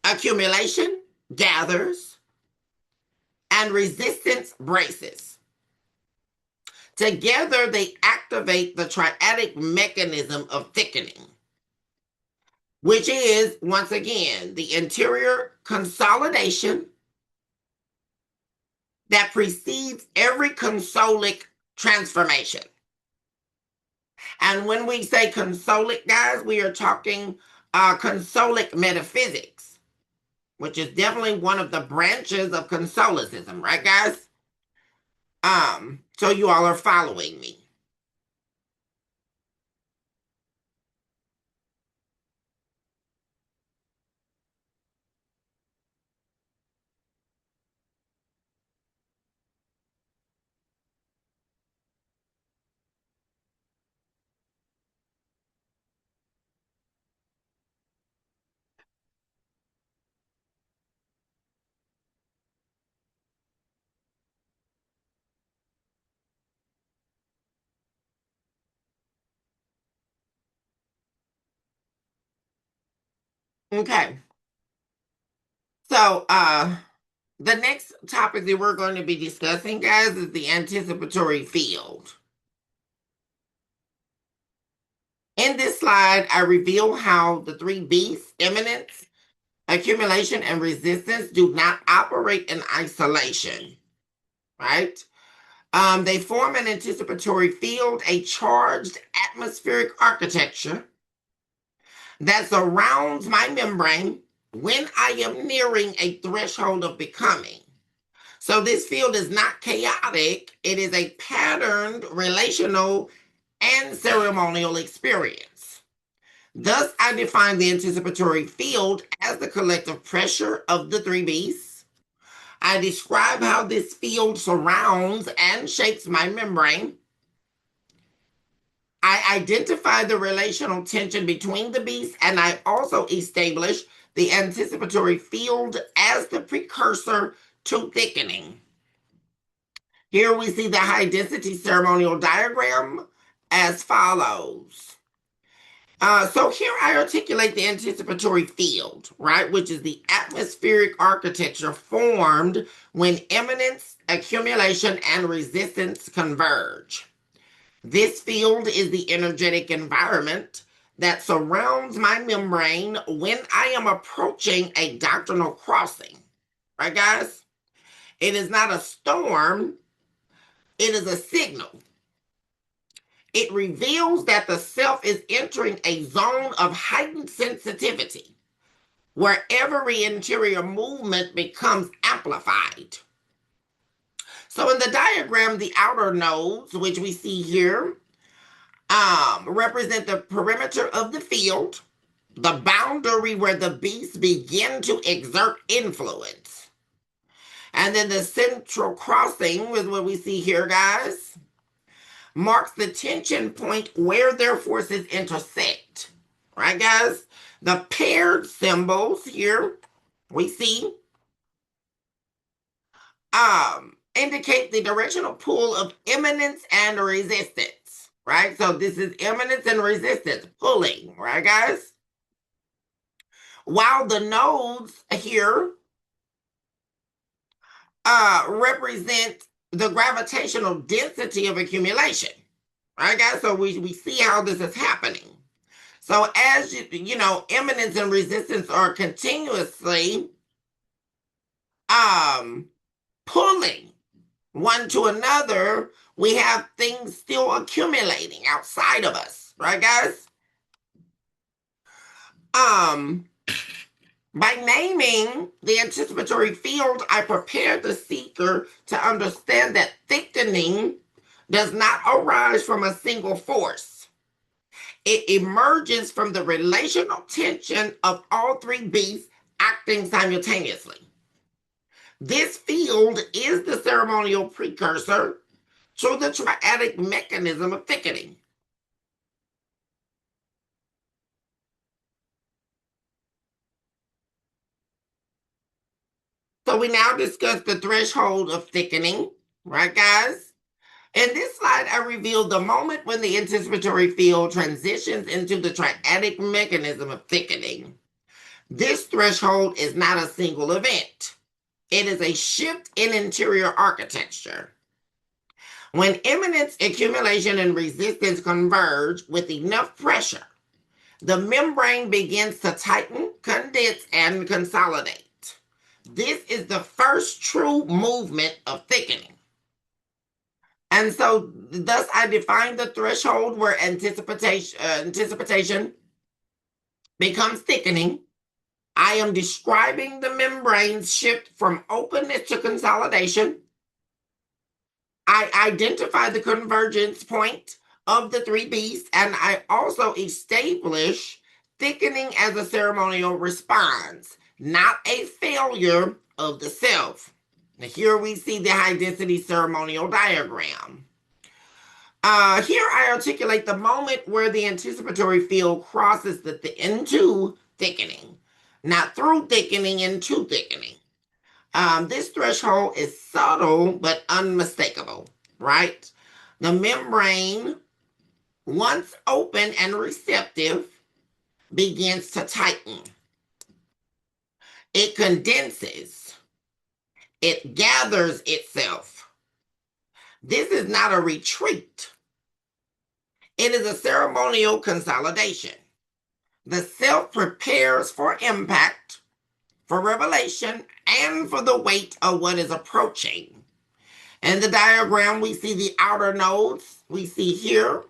accumulation, gathers, and resistance braces. Together, they activate the triadic mechanism of thickening, which is, once again, the interior consolidation that precedes every consolic transformation. And when we say consolic, guys, we are talking consolic metaphysics, which is definitely one of the branches of consolicism, right, guys? So you all are following me. Okay. So the next topic that we're going to be discussing, guys, is the anticipatory field. In this slide, I reveal how the three beasts, imminence, accumulation, and resistance, do not operate in isolation, right? They form an anticipatory field, a charged atmospheric architecture that surrounds my membrane when I am nearing a threshold of becoming. So this field is not chaotic. It is a patterned, relational, and ceremonial experience. Thus, I define the anticipatory field as the collective pressure of the three beasts. I describe how this field surrounds and shapes my membrane. I identify the relational tension between the beasts, and I also establish the anticipatory field as the precursor to thickening. Here we see the high density ceremonial diagram as follows. So here I articulate the anticipatory field, right, which is the atmospheric architecture formed when imminence, accumulation, and resistance converge. This field is the energetic environment that surrounds my membrane when I am approaching a doctrinal crossing, right, guys? It is not a storm, it is a signal. It reveals that the self is entering a zone of heightened sensitivity, where every interior movement becomes amplified. So in the diagram, the outer nodes, which we see here, represent the perimeter of the field, the boundary where the beasts begin to exert influence. And then the central crossing is what we see here, guys, marks the tension point where their forces intersect. Right, guys? The paired symbols here we see indicate the directional pull of imminence and resistance. Right? So this is imminence and resistance pulling, right, guys? While the nodes here represent the gravitational density of accumulation. Right, guys? So we see how this is happening. So as you know, imminence and resistance are continuously pulling one to another. We have things still accumulating outside of us, right, guys? By naming the anticipatory field, I prepare the seeker to understand that thickening does not arise from a single force. It emerges from the relational tension of all three beasts acting simultaneously. This field is the ceremonial precursor to the triadic mechanism of thickening. So we now discuss the threshold of thickening, right, guys? In this slide, I revealed the moment when the anticipatory field transitions into the triadic mechanism of thickening. This threshold is not a single event. It is a shift in interior architecture. When imminence, accumulation, and resistance converge with enough pressure, the membrane begins to tighten, condense, and consolidate. This is the first true movement of thickening. And so, thus, I define the threshold where anticipation becomes thickening. I am describing the membrane's shift from openness to consolidation. I identify the convergence point of the three beasts, and I also establish thickening as a ceremonial response, not a failure of the self. Now, here we see the high density ceremonial diagram. Here I articulate the moment where the anticipatory field crosses into thickening, not through thickening, into thickening. This threshold is subtle but unmistakable, right? The membrane, once open and receptive, begins to tighten. It condenses. It gathers itself. This is not a retreat. It is a ceremonial consolidation. The self prepares for impact, for revelation, and for the weight of what is approaching. In the diagram, we see the outer nodes, we see here,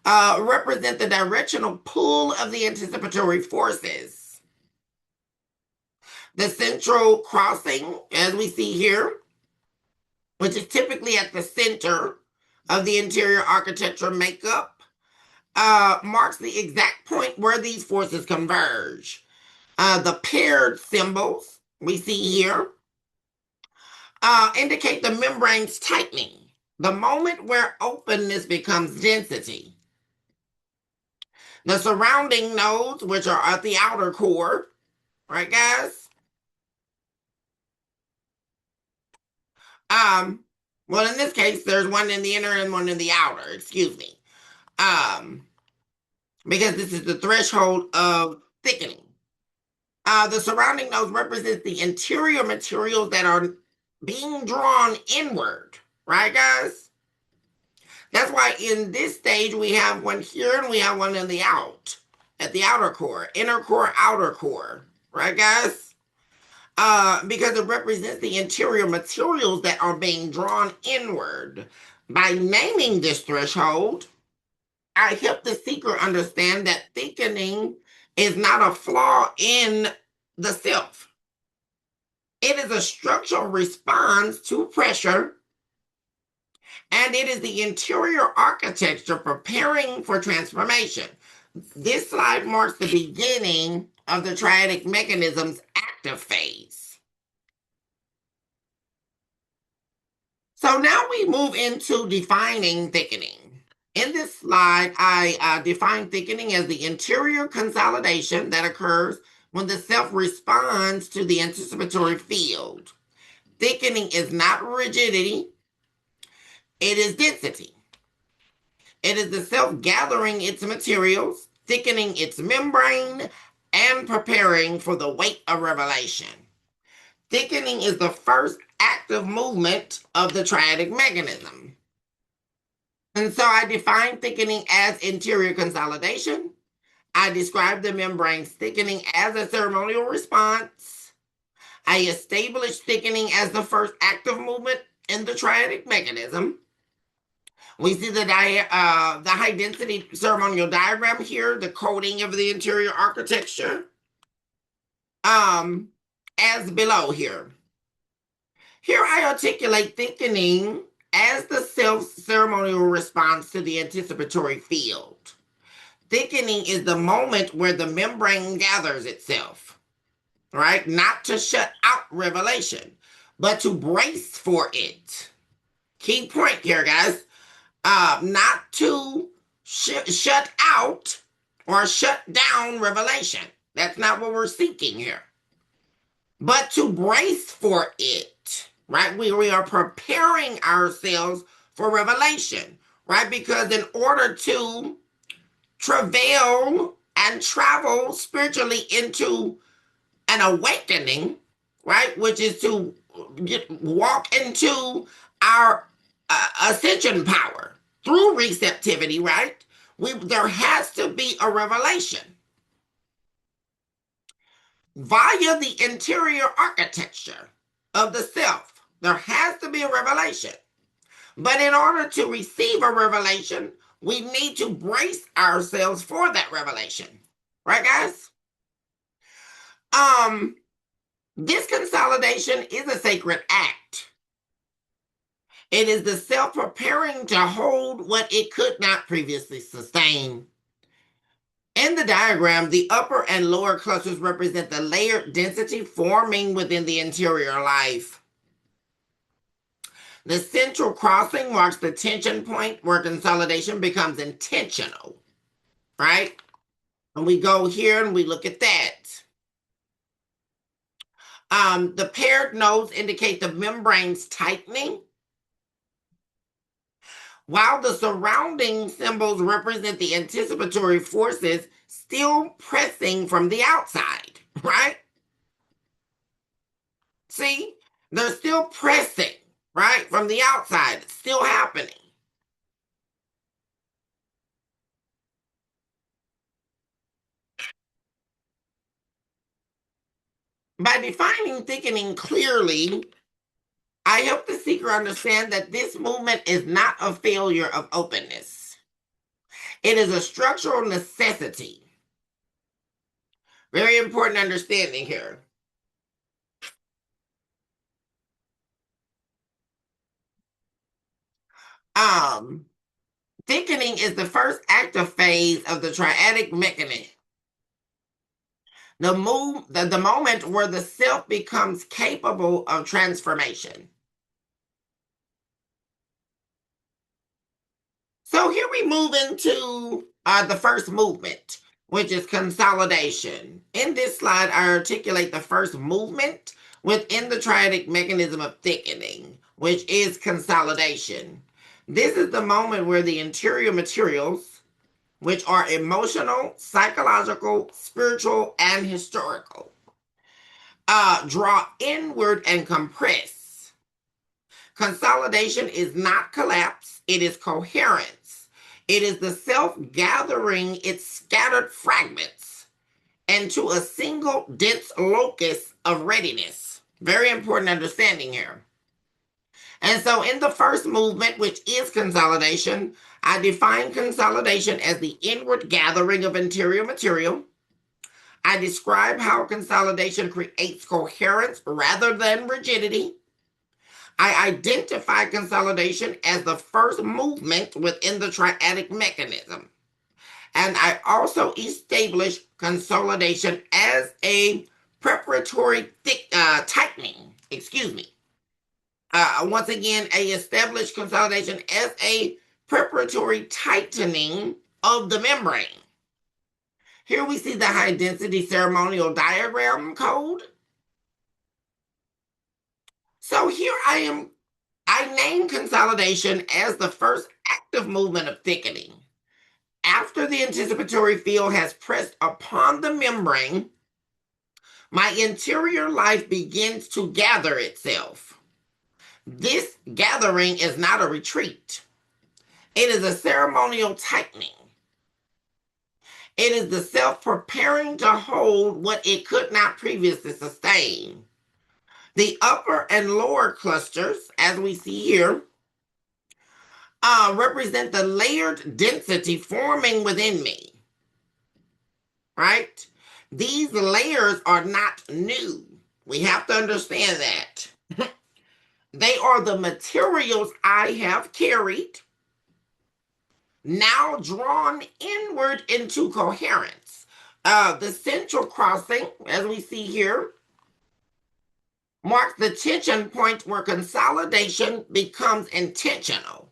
represent the directional pull of the anticipatory forces. The central crossing, as we see here, which is typically at the center of the interior architecture makeup, marks the exact point where these forces converge. The paired symbols we see here indicate the membrane's tightening, the moment where openness becomes density. The surrounding nodes, which are at the outer core, right, guys? Well, in this case, there's one in the inner and one in the outer, excuse me. Because this is the threshold of thickening. The surrounding nodes represent the interior materials that are being drawn inward, right, guys? That's why in this stage we have one here and we have one in the at the outer core, inner core, outer core, right, guys? Because it represents the interior materials that are being drawn inward. By naming this threshold, I help the seeker understand that thickening is not a flaw in the self. It is a structural response to pressure, and it is the interior architecture preparing for transformation. This slide marks the beginning of the triadic mechanism's active phase. So now we move into defining thickening. In this slide, I define thickening as the interior consolidation that occurs when the self responds to the anticipatory field. Thickening is not rigidity, it is density. It is the self gathering its materials, thickening its membrane, and preparing for the weight of revelation. Thickening is the first active movement of the triadic mechanism. And so I define thickening as interior consolidation. I describe the membrane's thickening as a ceremonial response. I establish thickening as the first active movement in the triadic mechanism. We see the high density ceremonial diagram here, the coding of the interior architecture, as below here. Here I articulate thickening as the self-ceremonial response to the anticipatory field. Thickening is the moment where the membrane gathers itself, right? Not to shut out revelation, but to brace for it. Key point here, guys. Not to shut out or shut down revelation. That's not what we're seeking here. But to brace for it, right? We are preparing ourselves for revelation, right? Because in order to travail and travel spiritually into an awakening, right? Which is to walk into our ascension power through receptivity, right? There has to be a revelation via the interior architecture of the self. There has to be a revelation. But in order to receive a revelation, we need to brace ourselves for that revelation. Right, guys? This consolidation is a sacred act. It is the self preparing to hold what it could not previously sustain. In the diagram, the upper and lower clusters represent the layered density forming within the interior life. The central crossing marks the tension point where consolidation becomes intentional, right? And we go here and we look at that. The paired nodes indicate the membrane's tightening, while the surrounding symbols represent the anticipatory forces still pressing from the outside, right? See, they're still pressing, right? From the outside, it's still happening. By defining thickening clearly, I help the seeker understand that this movement is not a failure of openness. It is a structural necessity. Very important understanding here. Thickening is the first active phase of the triadic mechanism. The moment where the self becomes capable of transformation. So here we move into the first movement, which is consolidation. In this slide, I articulate the first movement within the triadic mechanism of thickening, which is consolidation. This is the moment where the interior materials, which are emotional, psychological, spiritual, and historical, draw inward and compress. Consolidation is not collapse, it is coherence. It is the self gathering its scattered fragments into a single dense locus of readiness. Very important understanding here. And so in the first movement, which is consolidation, I define consolidation as the inward gathering of interior material. I describe how consolidation creates coherence rather than rigidity. I identify consolidation as the first movement within the triadic mechanism. And I also establish consolidation as a preparatory tightening. Excuse me. Once again, I establish consolidation as a preparatory tightening of the membrane. Here we see the high density ceremonial diagram code. So here I name consolidation as the first active movement of thickening. After the anticipatory field has pressed upon the membrane, my interior life begins to gather itself. This gathering is not a retreat. It is a ceremonial tightening. It is the self preparing to hold what it could not previously sustain. The upper and lower clusters, as we see here, represent the layered density forming within me, right? These layers are not new. We have to understand that. They are the materials I have carried, now drawn inward into coherence. The central crossing, as we see here, marks the tension point where consolidation becomes intentional,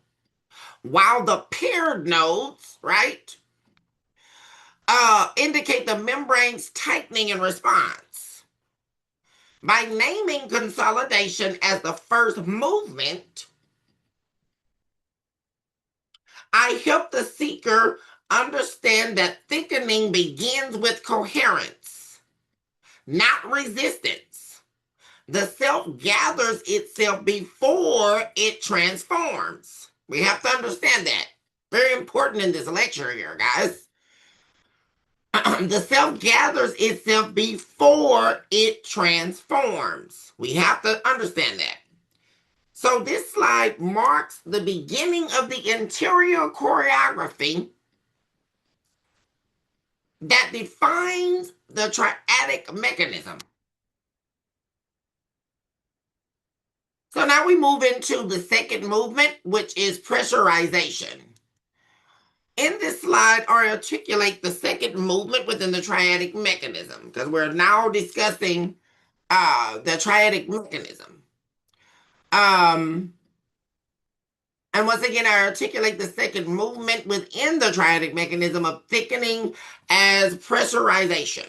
while the paired nodes, right, indicate the membrane's tightening in response. By naming consolidation as the first movement, I help the seeker understand that thickening begins with coherence, not resistance. The self gathers itself before it transforms. We have to understand that. Very important in this lecture here, guys. The self gathers itself before it transforms. We have to understand that. So this slide marks the beginning of the interior choreography that defines the triadic mechanism. So now we move into the second movement, which is pressurization. In this slide, I articulate the second movement within the triadic mechanism, because we're now discussing the triadic mechanism. And once again, I articulate the second movement within the triadic mechanism of thickening as pressurization.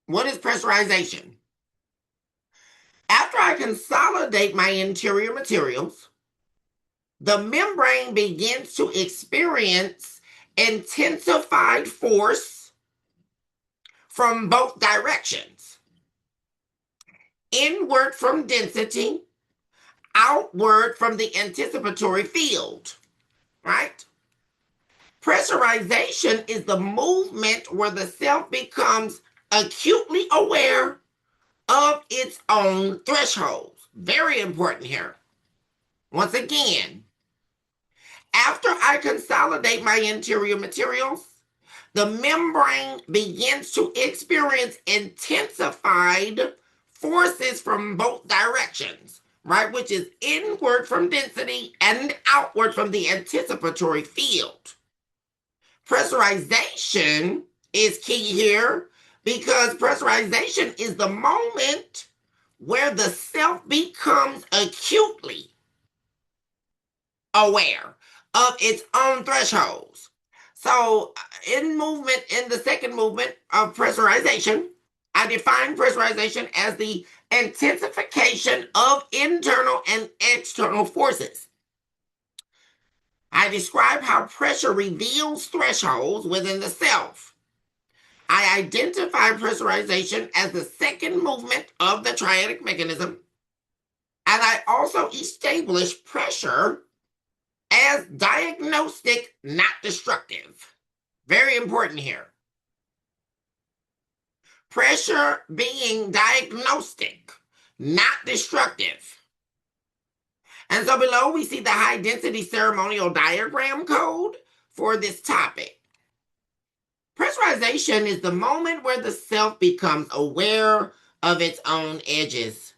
What is pressurization? After I consolidate my interior materials, the membrane begins to experience intensified force from both directions. Inward from density, outward from the anticipatory field, right? Pressurization is the movement where the self becomes acutely aware of its own thresholds. Very important here. Once again, after I consolidate my interior materials, the membrane begins to experience intensified forces from both directions, right? Which is inward from density and outward from the anticipatory field. Pressurization is key here because pressurization is the moment where the self becomes acutely aware of its own thresholds. So in the second movement of pressurization, I define pressurization as the intensification of internal and external forces. I describe how pressure reveals thresholds within the self. I identify pressurization as the second movement of the triadic mechanism, and I also establish pressure as diagnostic, not destructive. Very important here. Pressure being diagnostic, not destructive. And so below we see the high density ceremonial diagram code for this topic. Pressurization is the moment where the self becomes aware of its own edges.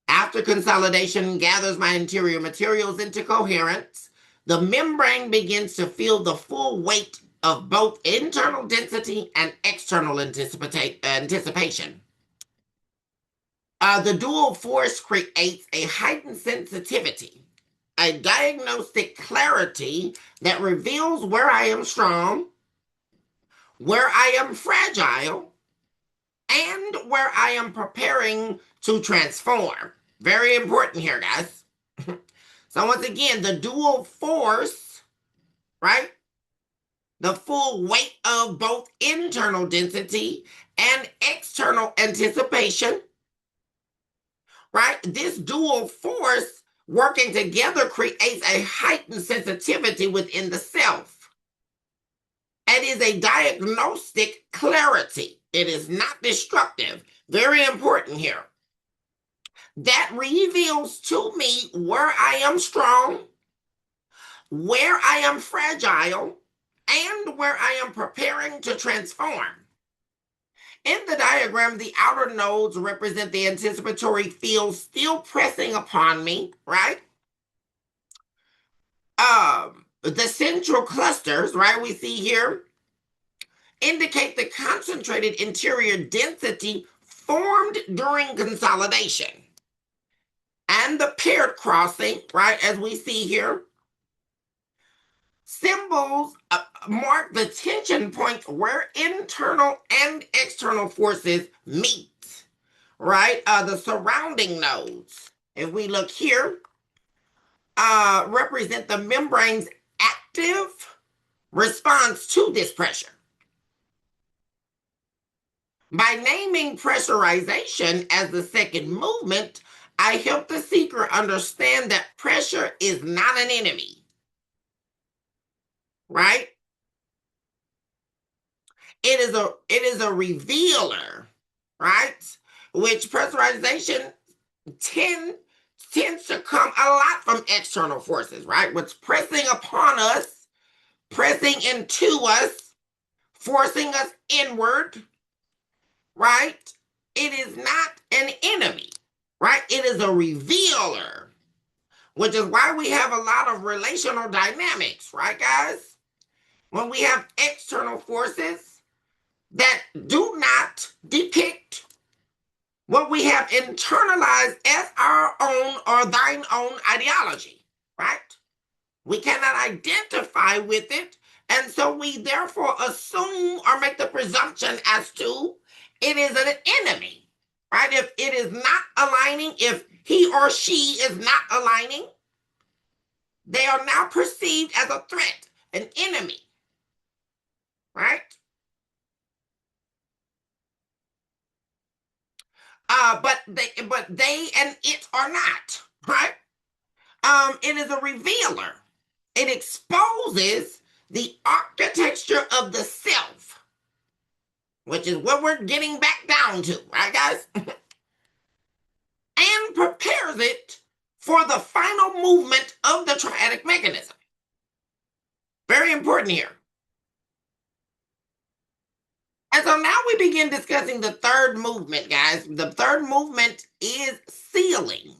After consolidation gathers my interior materials into coherence, the membrane begins to feel the full weight of both internal density and external anticipation. The dual force creates a heightened sensitivity, a diagnostic clarity that reveals where I am strong, where I am fragile, and where I am preparing to transform. Very important here, guys. So once again, the dual force, right? The full weight of both internal density and external anticipation, right? This dual force working together creates a heightened sensitivity within the self. It is a diagnostic clarity. It is not destructive. Very important here. That reveals to me where I am strong, where I am fragile, and where I am preparing to transform. In the diagram, the outer nodes represent the anticipatory field still pressing upon me, right? The central clusters, right, we see here, indicate the concentrated interior density formed during consolidation. And the paired crossing, right, as we see here, symbols mark the tension points where internal and external forces meet, right? The surrounding nodes, if we look here, represent the membrane's active response to this pressure. By naming pressurization as the second movement, I help the seeker understand that pressure is not an enemy, right? It is a revealer, right? Which pressurization tends to come a lot from external forces, right? What's pressing upon us, pressing into us, forcing us inward, right? It is not an enemy, right? It is a revealer, which is why we have a lot of relational dynamics, right, guys? When we have external forces that do not depict what we have internalized as our own or thine own ideology, right? We cannot identify with it, and so we therefore assume or make the presumption as to it is an enemy, right? If it is not aligning, if he or she is not aligning, they are now perceived as a threat, an enemy, right? But they and it are not, right? It is a revealer. It exposes the architecture of the self, which is what we're getting back down to, right, guys? And prepares it for the final movement of the triadic mechanism. Very important here. And so now we begin discussing the third movement, guys. The third movement is sealing.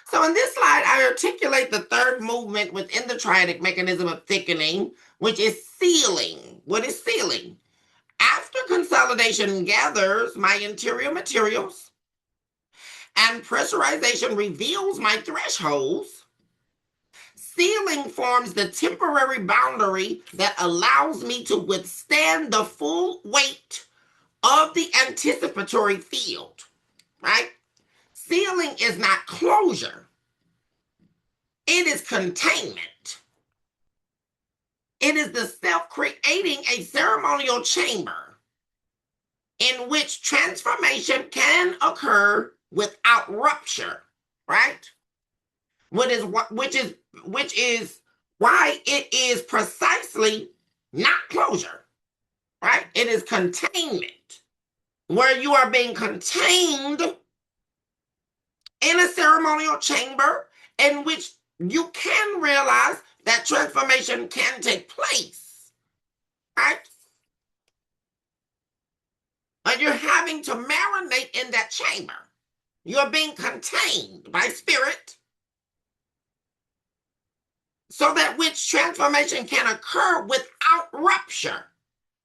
So in this slide, I articulate the third movement within the triadic mechanism of thickening, which is sealing. What is sealing? After consolidation gathers my interior materials and pressurization reveals my thresholds, sealing forms the temporary boundary that allows me to withstand the full weight of the anticipatory field, right? Sealing is not closure. It is containment. It is the self creating a ceremonial chamber in which transformation can occur without rupture, right? Which is why it is precisely not closure, right? It is containment, where you are being contained in a ceremonial chamber in which you can realize that transformation can take place. right? But you're having to marinate in that chamber. You're being contained by spirit so that which transformation can occur without rupture,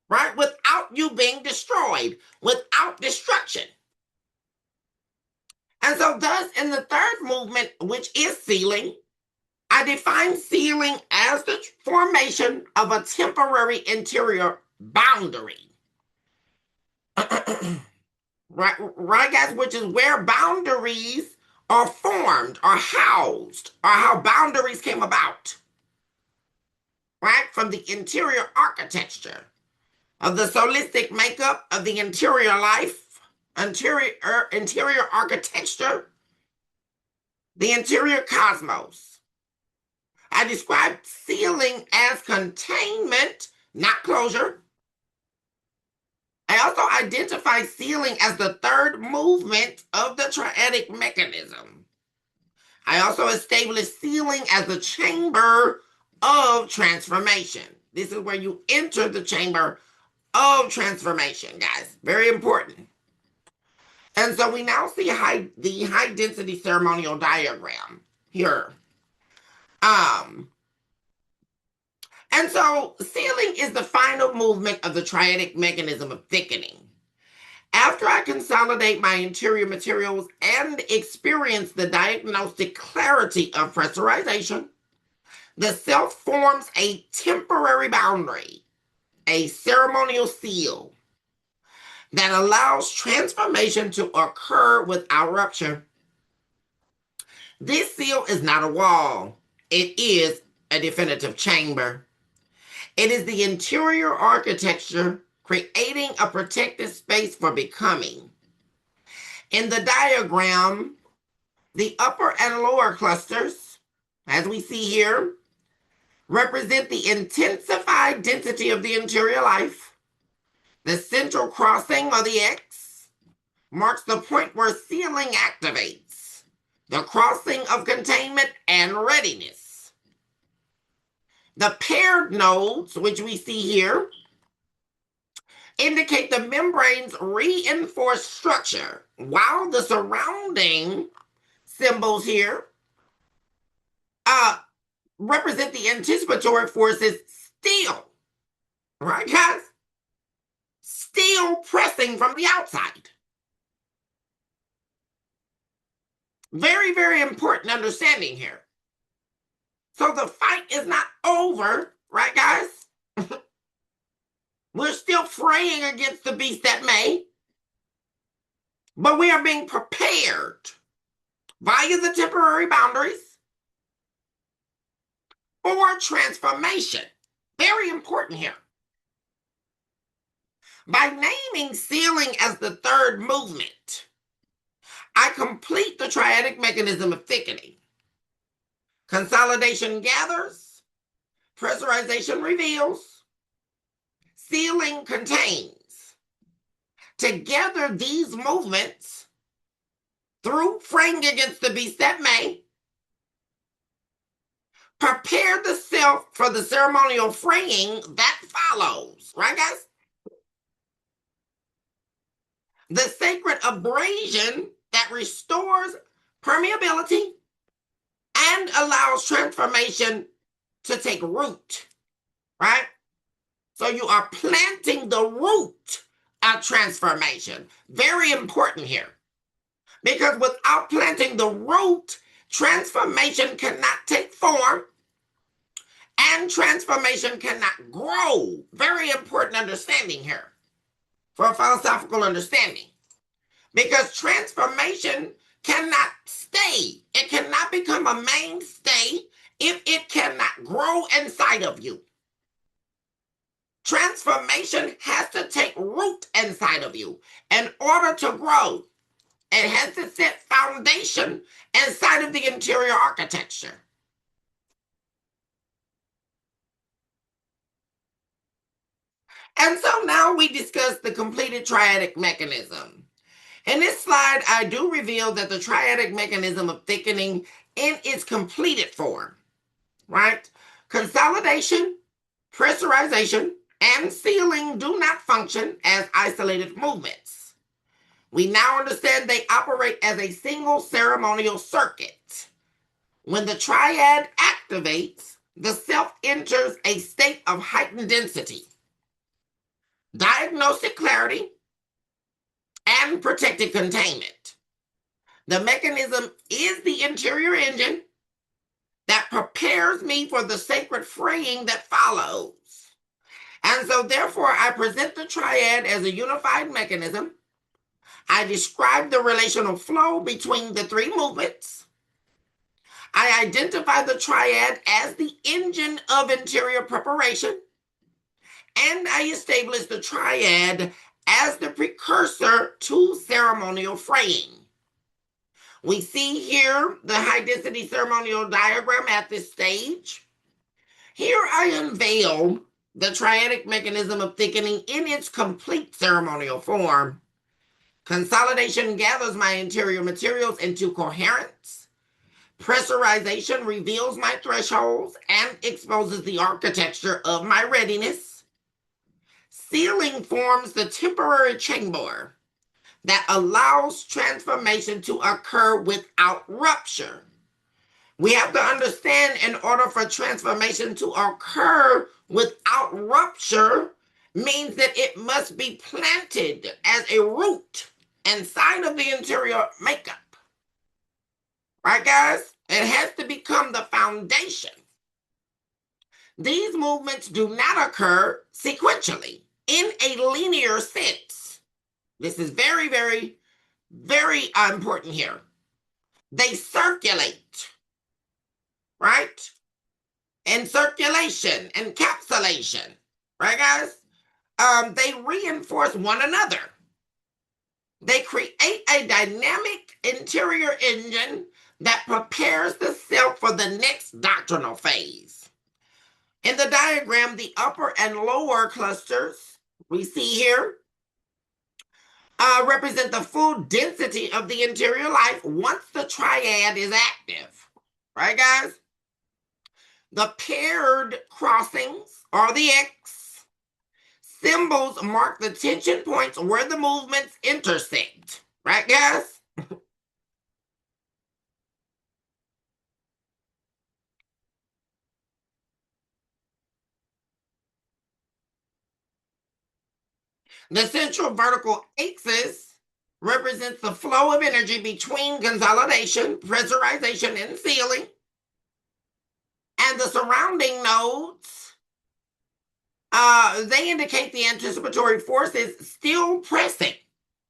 right? Without you being destroyed, without destruction. And so thus in the third movement, which is sealing, I define sealing as the formation of a temporary interior boundary. right, guys, which is where boundaries are formed or housed, or how boundaries came about, right? From the interior architecture of the solistic makeup of the interior life, interior architecture, the interior cosmos. I describe sealing as containment, not closure. I also identify sealing as the third movement of the triadic mechanism. I also establish sealing as the chamber of transformation. This is where you enter the chamber of transformation, guys. Very important. And so we now see the high density ceremonial diagram here. And so sealing is the final movement of the triadic mechanism of thickening. After I consolidate my interior materials and experience the diagnostic clarity of pressurization, the self forms a temporary boundary, a ceremonial seal that allows transformation to occur without rupture. This seal is not a wall. It is a definitive chamber. It is the interior architecture creating a protected space for becoming. In the diagram, the upper and lower clusters, as we see here, represent the intensified density of the interior life. The central crossing, or the X, marks the point where sealing activates, the crossing of containment and readiness. The paired nodes, which we see here, indicate the membrane's reinforced structure, while the surrounding symbols here represent the anticipatory forces still, right, guys? Still pressing from the outside. Very, very important understanding here. So the fight is not over, right, guys? We're still fraying against the beast that may, but we are being prepared via the temporary boundaries for transformation. Very important here. By naming sealing as the third movement, I complete the triadic mechanism of thickening. Consolidation gathers, pressurization reveals, sealing contains. Together, these movements, through fraying against the beast that may, prepare the self for the ceremonial fraying that follows. Right, guys? The sacred abrasion that restores permeability and allows transformation to take root, right? So you are planting the root of transformation. Very important here. Because without planting the root, transformation cannot take form and transformation cannot grow. Very important understanding here for a philosophical understanding. Because transformation cannot stay. It cannot become a mainstay if it cannot grow inside of you. Transformation has to take root inside of you in order to grow. It has to set foundation inside of the interior architecture. And so now we discuss the completed triadic mechanism. In this slide, I do reveal that the triadic mechanism of thickening in its completed form, right? Consolidation, pressurization, and sealing do not function as isolated movements. We now understand they operate as a single ceremonial circuit. When the triad activates, the self enters a state of heightened density, diagnostic clarity, and protected containment. The mechanism is the interior engine that prepares me for the sacred fraying that follows. And so, therefore, I present the triad as a unified mechanism. I describe the relational flow between the three movements. I identify the triad as the engine of interior preparation. And I establish the triad as the precursor to ceremonial fraying. We see here the high density ceremonial diagram at this stage. Here I unveil the triadic mechanism of thickening in its complete ceremonial form. Consolidation gathers my interior materials into coherence. Pressurization reveals my thresholds and exposes the architecture of my readiness. Sealing forms the temporary chamber that allows transformation to occur without rupture. We have to understand, in order for transformation to occur without rupture means that it must be planted as a root inside of the interior makeup. Right, guys? It has to become the foundation. These movements do not occur sequentially in a linear sense. This is very, very, very important here. They circulate, right? And circulation, encapsulation, right, guys? They reinforce one another. They create a dynamic interior engine that prepares the self for the next doctrinal phase. In the diagram, the upper and lower clusters we see here represent the full density of the interior life once the triad is active. Right, guys? The paired crossings, or the X, symbols mark the tension points where the movements intersect. Right, guys? The central vertical axis represents the flow of energy between consolidation, pressurization, and sealing. And the surrounding nodes, they indicate the anticipatory forces still pressing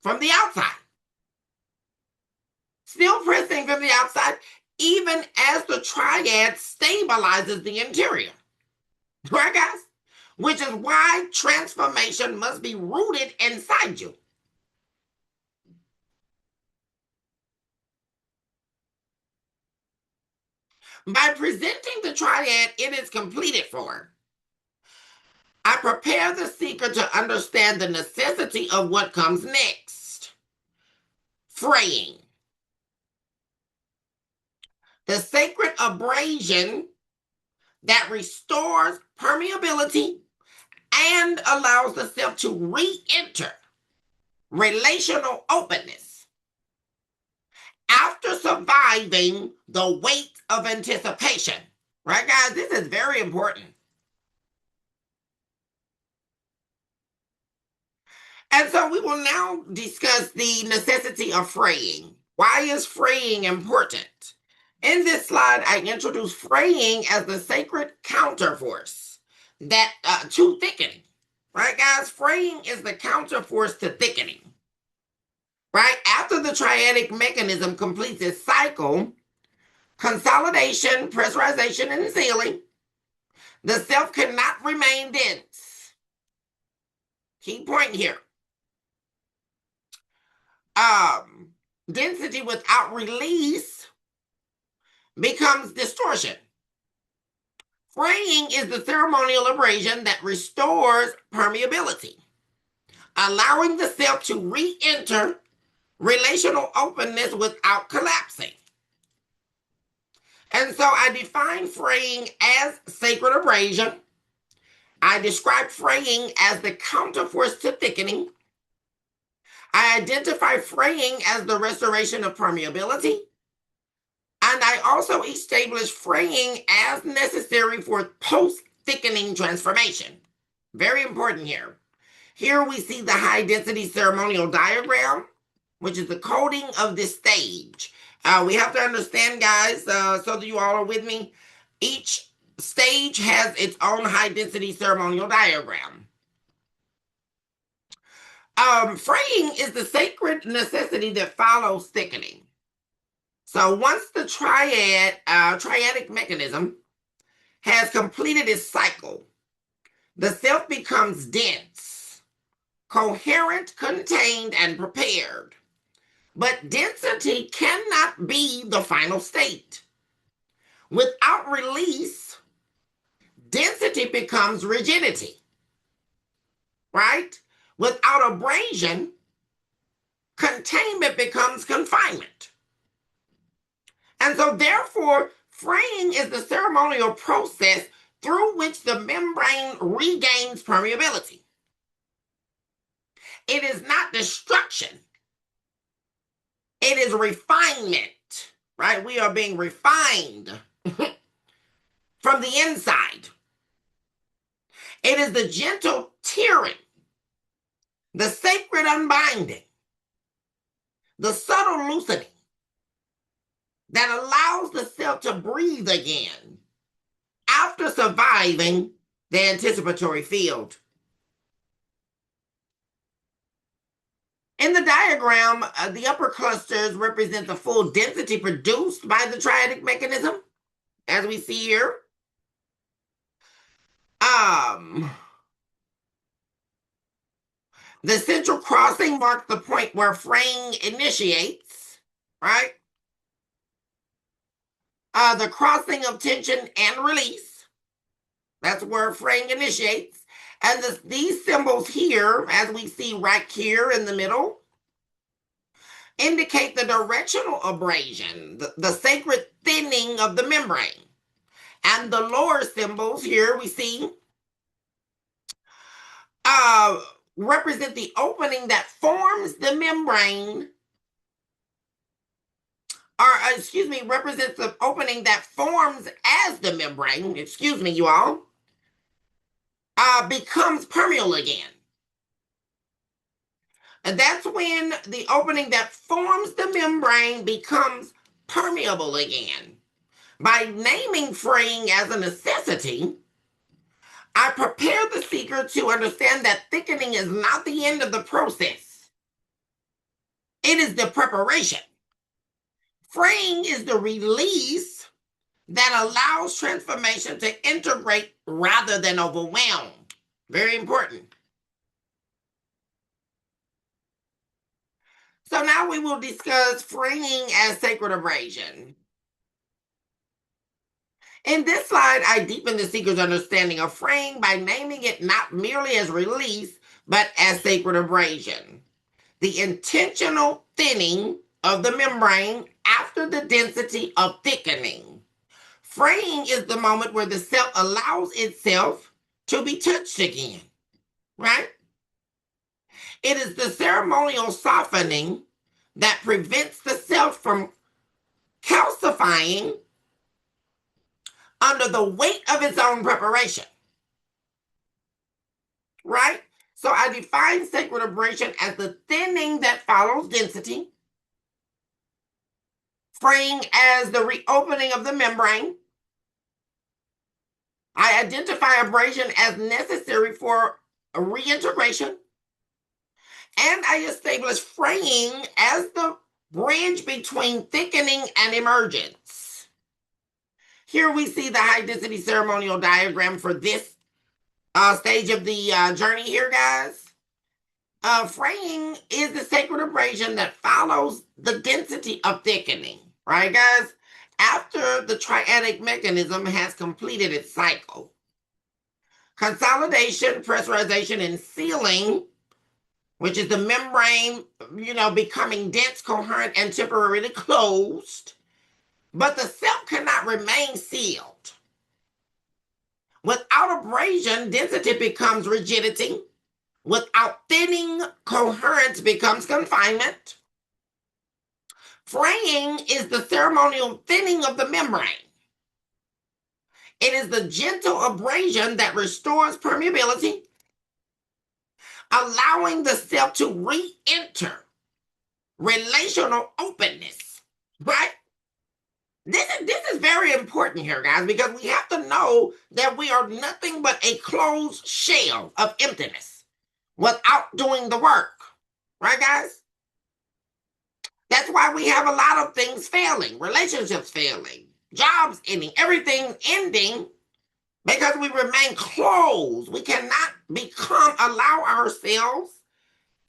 from the outside. Still pressing from the outside, even as the triad stabilizes the interior. Right, guys? Which is why transformation must be rooted inside you. By presenting the triad in its completed form, I prepare the seeker to understand the necessity of what comes next. Fraying. The sacred abrasion that restores permeability and allows the self to re-enter relational openness after surviving the weight of anticipation. Right, guys? This is very important. And so we will now discuss the necessity of fraying. Why is fraying important? In this slide, I introduce fraying as the sacred counterforce that to thickening. Right, guys? Fraying is the counterforce to thickening. Right? After the triadic mechanism completes its cycle, consolidation, pressurization, and sealing, the self cannot remain dense. Key point here. Density without release becomes distortion. Fraying is the ceremonial abrasion that restores permeability, allowing the self to re-enter relational openness without collapsing. And so I define fraying as sacred abrasion. I describe fraying as the counterforce to thickening. I identify fraying as the restoration of permeability. And I also establish fraying as necessary for post-thickening transformation. Very important here. Here we see the high-density ceremonial diagram, which is the coding of this stage. We have to understand, guys, so that you all are with me, each stage has its own high-density ceremonial diagram. Fraying is the sacred necessity that follows thickening. So once the triadic mechanism has completed its cycle, the self becomes dense, coherent, contained, and prepared. But density cannot be the final state. Without release, density becomes rigidity, right? Without abrasion, containment becomes confinement. And so therefore, fraying is the ceremonial process through which the membrane regains permeability. It is not destruction. It is refinement, right? We are being refined from the inside. It is the gentle tearing, the sacred unbinding, the subtle loosening that allows the self to breathe again after surviving the anticipatory field. In the diagram, the upper clusters represent the full density produced by the triadic mechanism, as we see here. The central crossing marks the point where fraying initiates, right? The crossing of tension and release, that's where fraying initiates. And these symbols here, as we see right here in the middle, indicate the directional abrasion, the sacred thinning of the membrane. And the lower symbols here we see represent the opening that forms the membrane, represents the opening that forms as the membrane, you all, becomes permeable again. And that's when the opening that forms the membrane becomes permeable again. By naming fraying as a necessity, I prepare the seeker to understand that thickening is not the end of the process. It is the preparation. Fraying is the release that allows transformation to integrate rather than overwhelm. Very important. So now we will discuss fraying as sacred abrasion. In this slide, I deepen the seeker's understanding of fraying by naming it not merely as release, but as sacred abrasion. The intentional thinning of the membrane after the density of thickening. Fraying is the moment where the self allows itself to be touched again, right? It is the ceremonial softening that prevents the self from calcifying under the weight of its own preparation, right? So I define sacred abrasion as the thinning that follows density, fraying as the reopening of the membrane. I identify abrasion as necessary for reintegration, and I establish fraying as the bridge between thickening and emergence. Here we see the high-density ceremonial diagram for this stage of the journey here, guys. Fraying is the sacred abrasion that follows the density of thickening, right, guys? After the triadic mechanism has completed its cycle. Consolidation, pressurization, and sealing, which is the membrane, becoming dense, coherent, and temporarily closed. But the self cannot remain sealed. Without abrasion, density becomes rigidity. Without thinning, coherence becomes confinement. Fraying is the ceremonial thinning of the membrane. It is the gentle abrasion that restores permeability, allowing the self to re-enter relational openness, right? This is very important here, guys, because we have to know that we are nothing but a closed shell of emptiness without doing the work, right, guys? That's why we have a lot of things failing, relationships failing, jobs ending, everything ending, because we remain closed. We cannot allow ourselves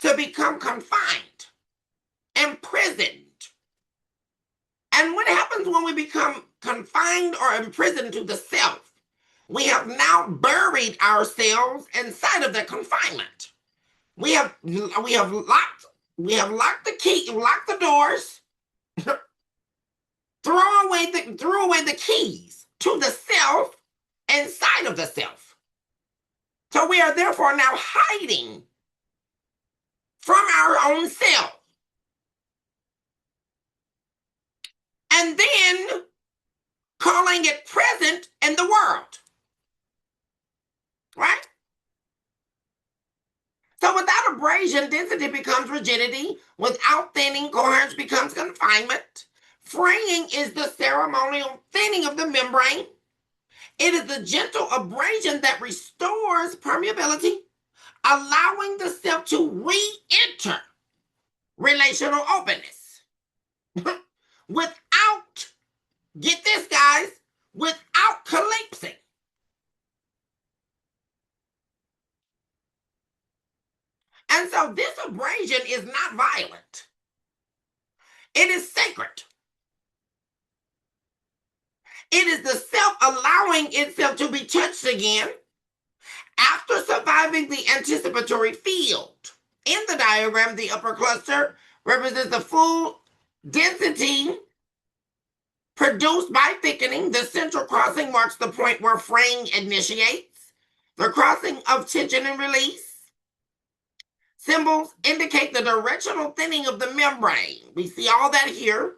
to become confined, imprisoned. And what happens when we become confined or imprisoned to the self? We have now buried ourselves inside of that confinement. We have locked the key, locked the doors, threw away the keys to the self inside of the self. So we are therefore now hiding from our own self. And then calling it present in the world. Right? So without abrasion, density becomes rigidity. Without thinning, coherence becomes confinement. Fraying is the ceremonial thinning of the membrane. It is the gentle abrasion that restores permeability, allowing the self to re-enter relational openness. Without, get this, guys, without collapsing. And so this abrasion is not violent. It is sacred. It is the self allowing itself to be touched again after surviving the anticipatory field. In the diagram, the upper cluster represents the full density produced by thickening. The central crossing marks the point where fraying initiates. The crossing of tension and release. Symbols indicate the directional thinning of the membrane. We see all that here.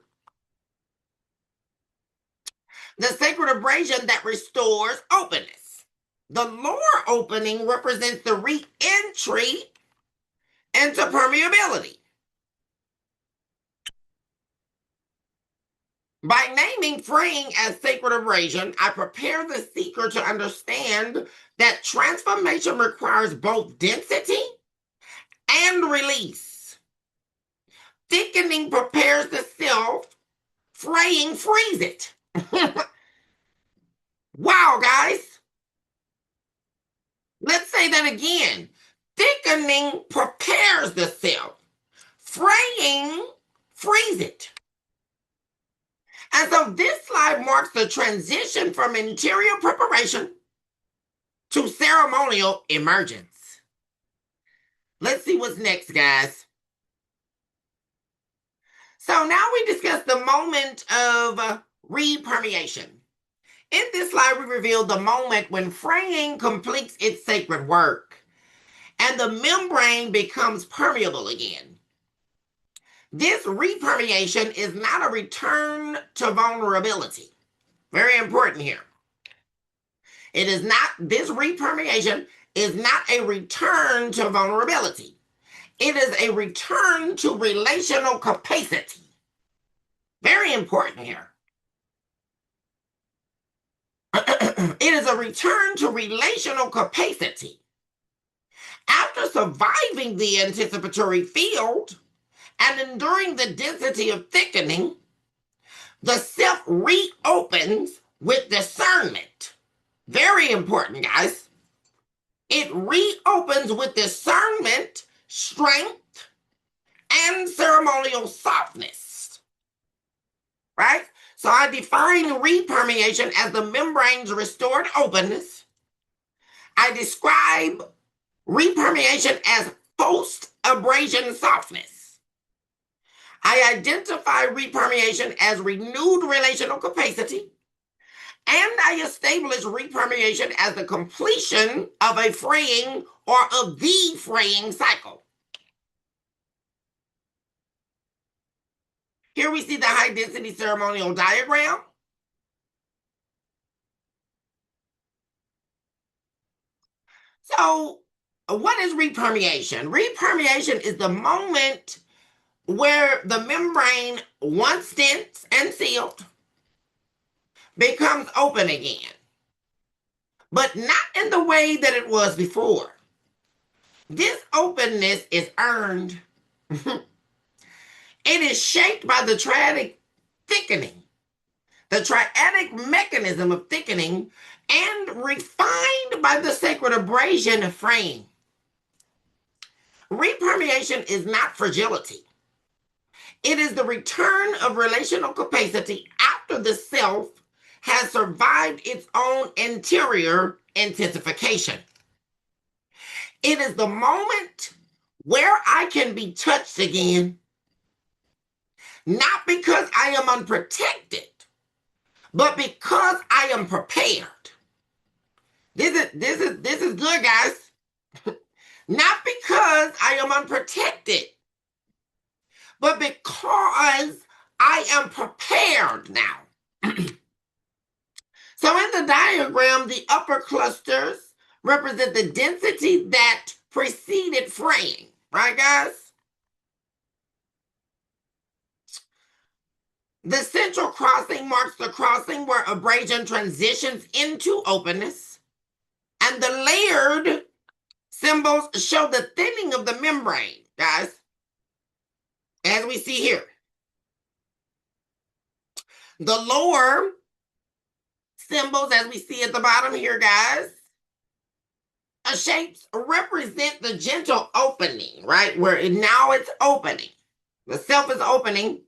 The sacred abrasion that restores openness. The lower opening represents the re-entry into permeability. By naming fraying as sacred abrasion, I prepare the seeker to understand that transformation requires both density and release. Thickening prepares the self, fraying frees it. Wow, guys. Let's say that again. Thickening prepares the self. Fraying frees it. And so this slide marks the transition from interior preparation to ceremonial emergence. Let's see what's next, guys. So now we discuss the moment of repermeation. In this slide, we reveal the moment when fraying completes its sacred work and the membrane becomes permeable again. This repermeation is not a return to vulnerability. Very important here. This repermeation is not a return to vulnerability. It is a return to relational capacity. Very important here. It is a return to relational capacity. After surviving the anticipatory field and enduring the density of thickening, the self reopens with discernment. Very important, guys. It reopens with discernment, strength, and ceremonial softness. Right? So I define repermeation as the membrane's restored openness. I describe repermeation as post-abrasion softness. I identify repermeation as renewed relational capacity. And I establish repermeation as the completion of a fraying or of the fraying cycle. Here we see the high density ceremonial diagram. So what is repermeation? Repermeation is the moment where the membrane, once dense and sealed, becomes open again, but not in the way that it was before. This openness is earned. It is shaped by the triadic thickening, the triadic mechanism of thickening, and refined by the sacred abrasion of fraying. Repermeation is not fragility. It is the return of relational capacity after the self has survived its own interior intensification. It is the moment where I can be touched again, not because I am unprotected, but because I am prepared. This is good, guys. Not because I am unprotected, but because I am prepared now. So in the diagram, the upper clusters represent the density that preceded fraying, right, guys? The central crossing marks the crossing where abrasion transitions into openness, and the layered symbols show the thinning of the membrane, guys, as we see here. The lower symbols, as we see at the bottom here, guys, shapes represent the gentle opening, right? Where now it's opening. The self is opening,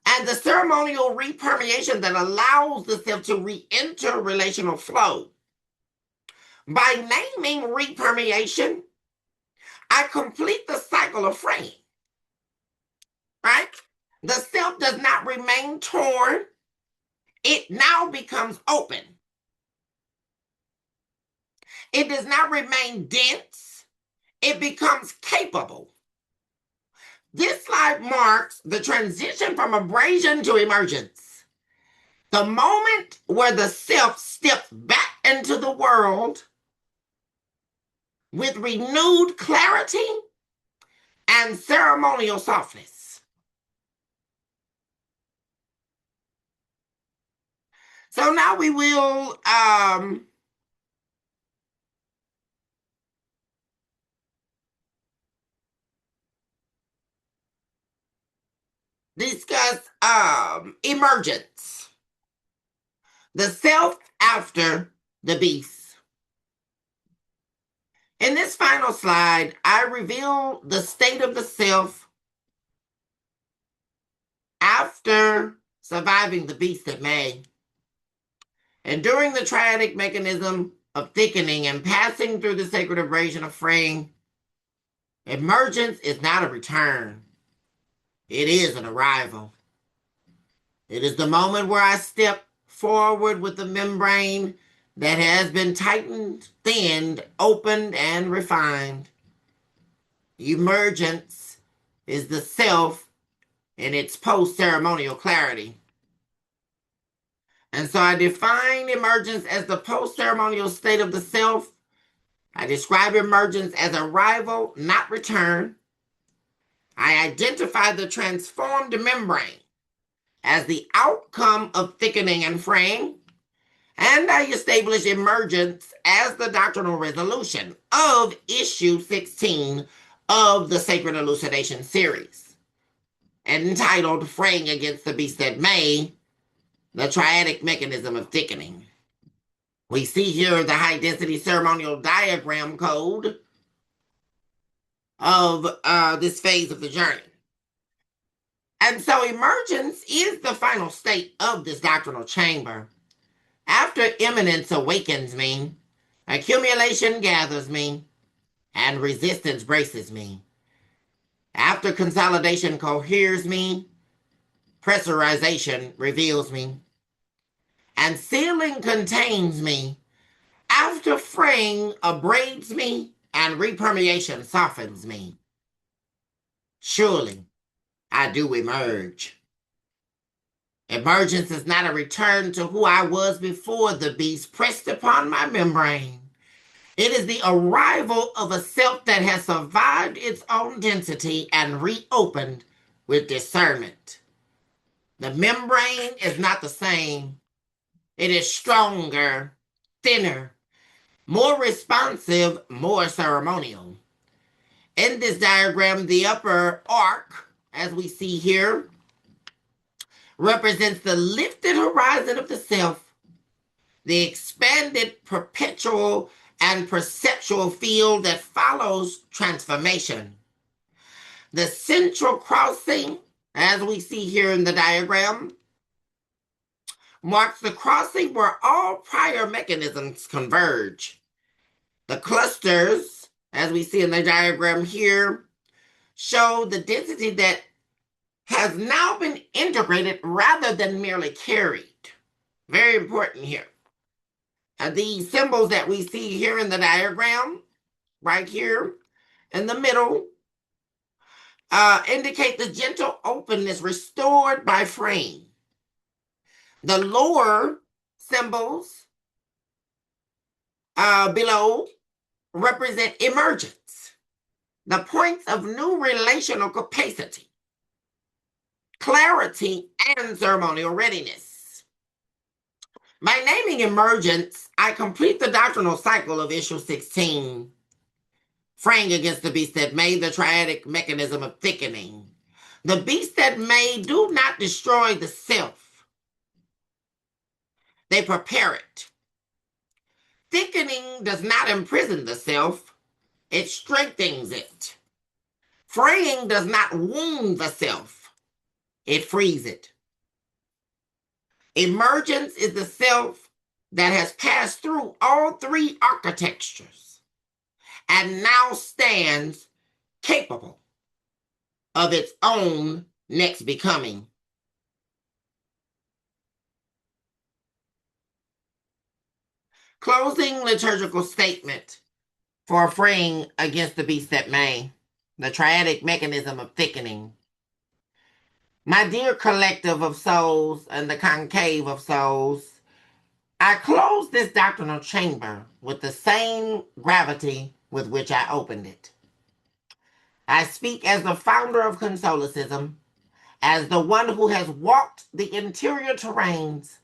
and the ceremonial repermeation that allows the self to re-enter relational flow. By naming repermeation, I complete the cycle of fraying, right? The self does not remain torn. It now becomes open. It does not remain dense. It becomes capable. This slide marks the transition from abrasion to emergence. The moment where the self steps back into the world with renewed clarity and ceremonial softness. So now we will discuss emergence, the self after the beast. In this final slide, I reveal the state of the self after surviving the beast that may. And during the triadic mechanism of thickening and passing through the sacred abrasion of fraying, emergence is not a return. It is an arrival. It is the moment where I step forward with the membrane that has been tightened, thinned, opened, and refined. Emergence is the self in its post-ceremonial clarity. And so I define emergence as the post-ceremonial state of the self. I describe emergence as arrival, not return. I identify the transformed membrane as the outcome of thickening and fraying. And I establish emergence as the doctrinal resolution of issue 16 of the Sacred Elucidation series, entitled Fraying Against the Beast That May, the Triadic Mechanism of Thickening. We see here the high-density ceremonial diagram code of this phase of the journey. And so emergence is the final state of this doctrinal chamber. After immanence awakens me, accumulation gathers me, and resistance braces me. After consolidation coheres me, pressurization reveals me. and sealing contains me. After fraying abrades me, and repermeation softens me. Surely I do emerge. Emergence is not a return to who I was before the beast pressed upon my membrane. It is the arrival of a self that has survived its own density and reopened with discernment. The membrane is not the same. It is stronger, thinner, more responsive, more ceremonial. In this diagram, the upper arc, as we see here, represents the lifted horizon of the self, the expanded perpetual and perceptual field that follows transformation. The central crossing, as we see here in the diagram, marks the crossing where all prior mechanisms converge. The clusters, as we see in the diagram here, show the density that has now been integrated rather than merely carried. Very important here. And these symbols that we see here in the diagram, right here in the middle, indicate the gentle openness restored by fraying. The lower symbols below represent emergence, the points of new relational capacity, clarity, and ceremonial readiness. By naming emergence, I complete the doctrinal cycle of issue 16, fraying against the beast that made, the triadic mechanism of thickening. The beast that made do not destroy the self. They prepare it. Thickening does not imprison the self. It strengthens it. Fraying does not wound the self. It frees it. Emergence is the self that has passed through all three architectures and now stands capable of its own next becoming. Closing liturgical statement for fraying against the beast that may, the triadic mechanism of thickening. My dear collective of souls and the concave of souls, I close this doctrinal chamber with the same gravity with which I opened it. I speak as the founder of Consolicism, as the one who has walked the interior terrains.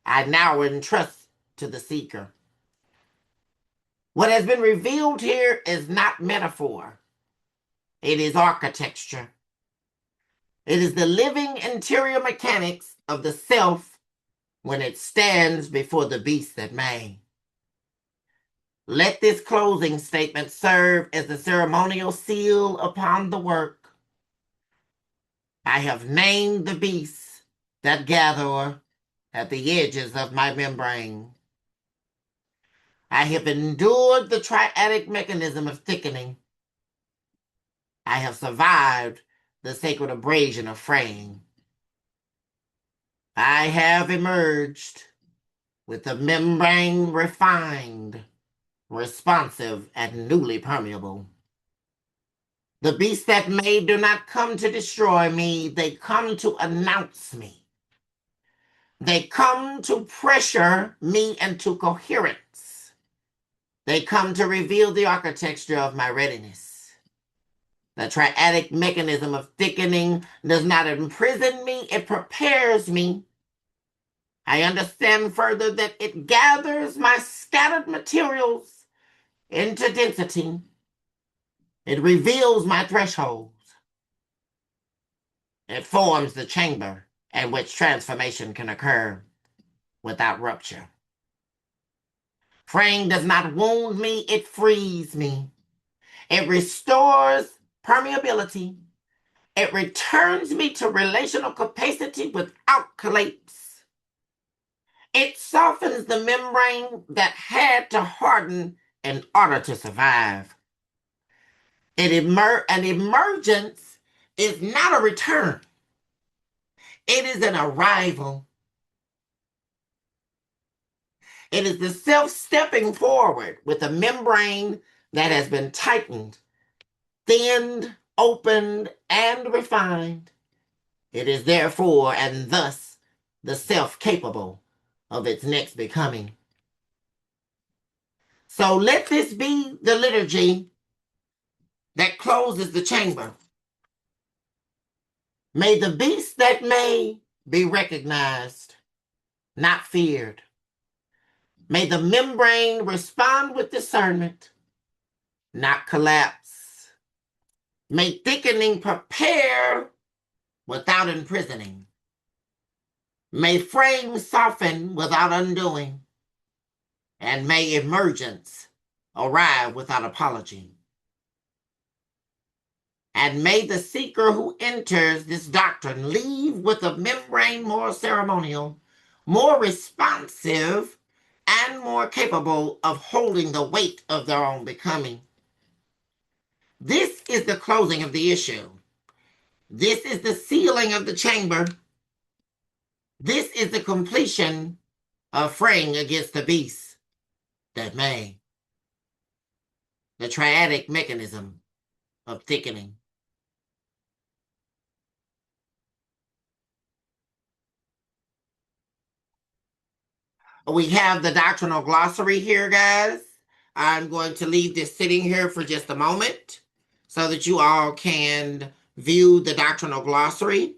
I now entrust to the seeker. What has been revealed here is not metaphor. It is architecture. It is the living interior mechanics of the self when it stands before the beast that may. Let this closing statement serve as the ceremonial seal upon the work. I have named the beasts that gather at the edges of my membrane. I have endured the triadic mechanism of thickening. I have survived the sacred abrasion of fraying. I have emerged with the membrane refined, responsive, and newly permeable. The beasts that made do not come to destroy me, they come to announce me. They come to pressure me into coherence. They come to reveal the architecture of my readiness. The triadic mechanism of thickening does not imprison me, it prepares me. I understand further that it gathers my scattered materials into density. It reveals my thresholds. It forms the chamber at which transformation can occur without rupture. Fraying does not wound me, it frees me. It restores permeability. It returns me to relational capacity without collapse. It softens the membrane that had to harden in order to survive. An emergence is not a return. It is an arrival. It is the self stepping forward with a membrane that has been tightened, thinned, opened, and refined. It is therefore and thus the self capable of its next becoming. So let this be the liturgy that closes the chamber. May the beast that may be recognized, not feared. May the membrane respond with discernment, not collapse. May thickening prepare without imprisoning. May frame soften without undoing. And may emergence arrive without apology. And may the seeker who enters this doctrine leave with a membrane more ceremonial, more responsive, and more capable of holding the weight of their own becoming. This is the closing of the issue. This is the sealing of the chamber. This is the completion of fraying against the beast that may. The triadic mechanism of thickening. We have the doctrinal glossary here, guys. I'm going to leave this sitting here for just a moment so that you all can view the doctrinal glossary.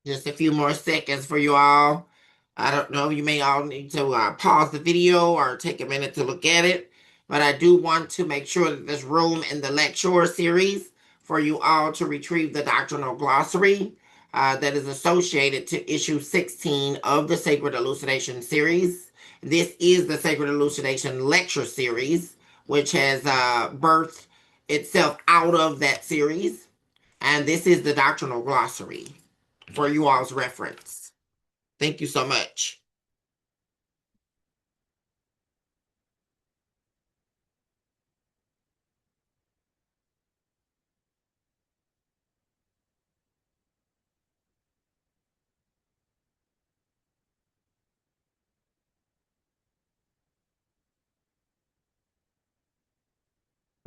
Just a few more seconds for you all. I don't know, you may all need to pause the video or take a minute to look at it, but I do want to make sure that there's room in the lecture series for you all to retrieve the doctrinal glossary that is associated to issue 16 of the Sacred Elucidation series. This is the Sacred Elucidation lecture series, which has birthed itself out of that series, and this is the doctrinal glossary for you all's reference. Thank you so much.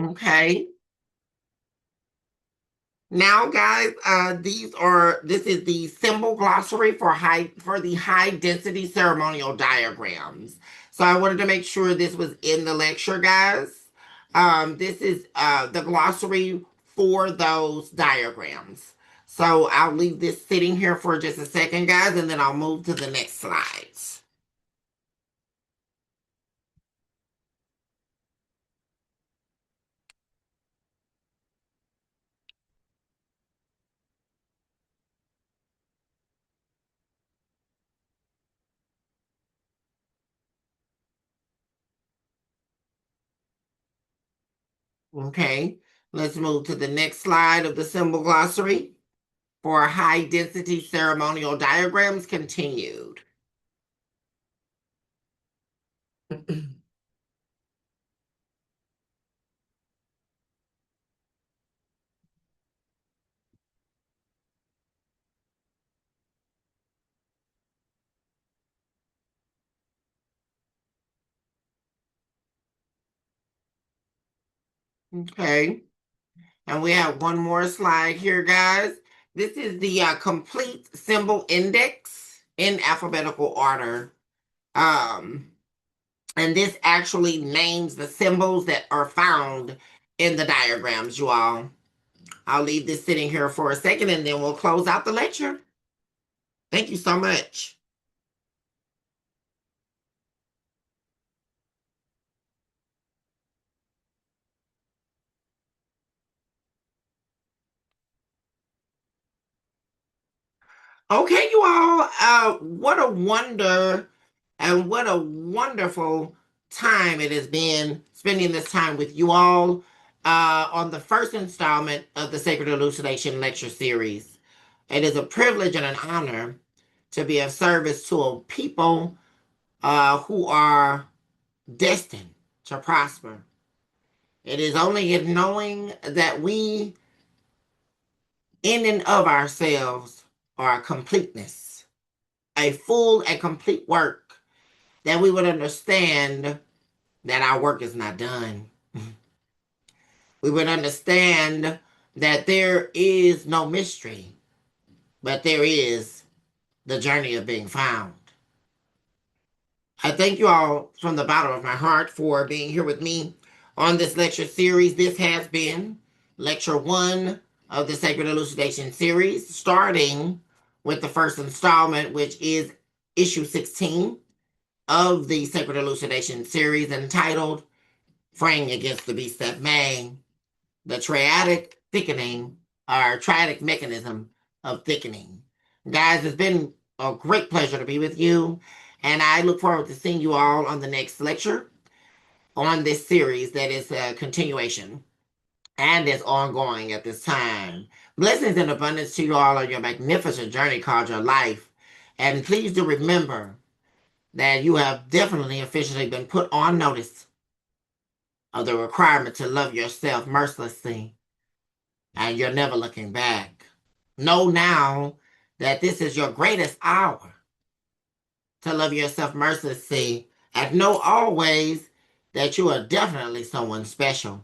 Okay. Now, guys, this is the symbol glossary for the high density ceremonial diagrams. So I wanted to make sure this was in the lecture, guys. This is the glossary for those diagrams. So I'll leave this sitting here for just a second, guys, and then I'll move to the next slides. Okay, let's move to the next slide of the symbol glossary for high density ceremonial diagrams continued. Okay, and we have one more slide here, guys. This is the complete symbol index in alphabetical order. Um, and this actually names the symbols that are found in the diagrams, you all. I'll leave this sitting here for a second and then we'll close out the lecture. Thank you so much. Okay, you all, what a wonder and what a wonderful time it has been spending this time with you all. on the first installment of the Sacred Elucidation Lecture Series. It is a privilege and an honor to be of service to a people who are destined to prosper. It is only in knowing that we, in and of ourselves, are a completeness, a full and complete work, that we would understand that our work is not done. We would understand that there is no mystery, but there is the journey of being found. I thank you all from the bottom of my heart for being here with me on this lecture series. This has been lecture 1 of the Sacred Elucidation series, starting with the first installment, which is issue 16 of the Sacred Elucidation series, entitled Fraying Against the Beast That May, the triadic thickening, or triadic mechanism of thickening. Guys, it's been a great pleasure to be with you, and I look forward to seeing you all on the next lecture on this series that is a continuation and is ongoing at this time. Blessings and abundance to you all on your magnificent journey called your life. And please do remember that you have definitely officially been put on notice of the requirement to love yourself mercilessly, and you're never looking back. Know now that this is your greatest hour to love yourself mercilessly, and know always that you are definitely someone special.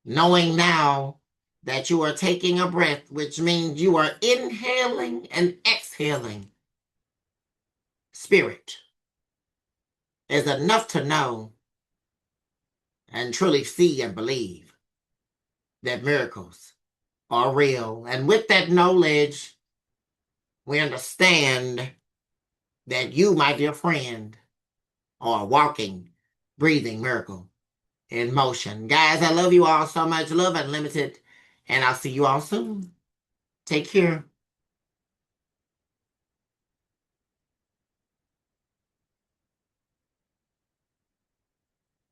Knowing now that you are taking a breath, which means you are inhaling and exhaling spirit, is enough to know and truly see and believe that miracles are real. And with that knowledge, we understand that you, my dear friend, are a walking, breathing miracle in motion. Guys, I love you all so much. Love unlimited. And I'll see you all soon. Take care.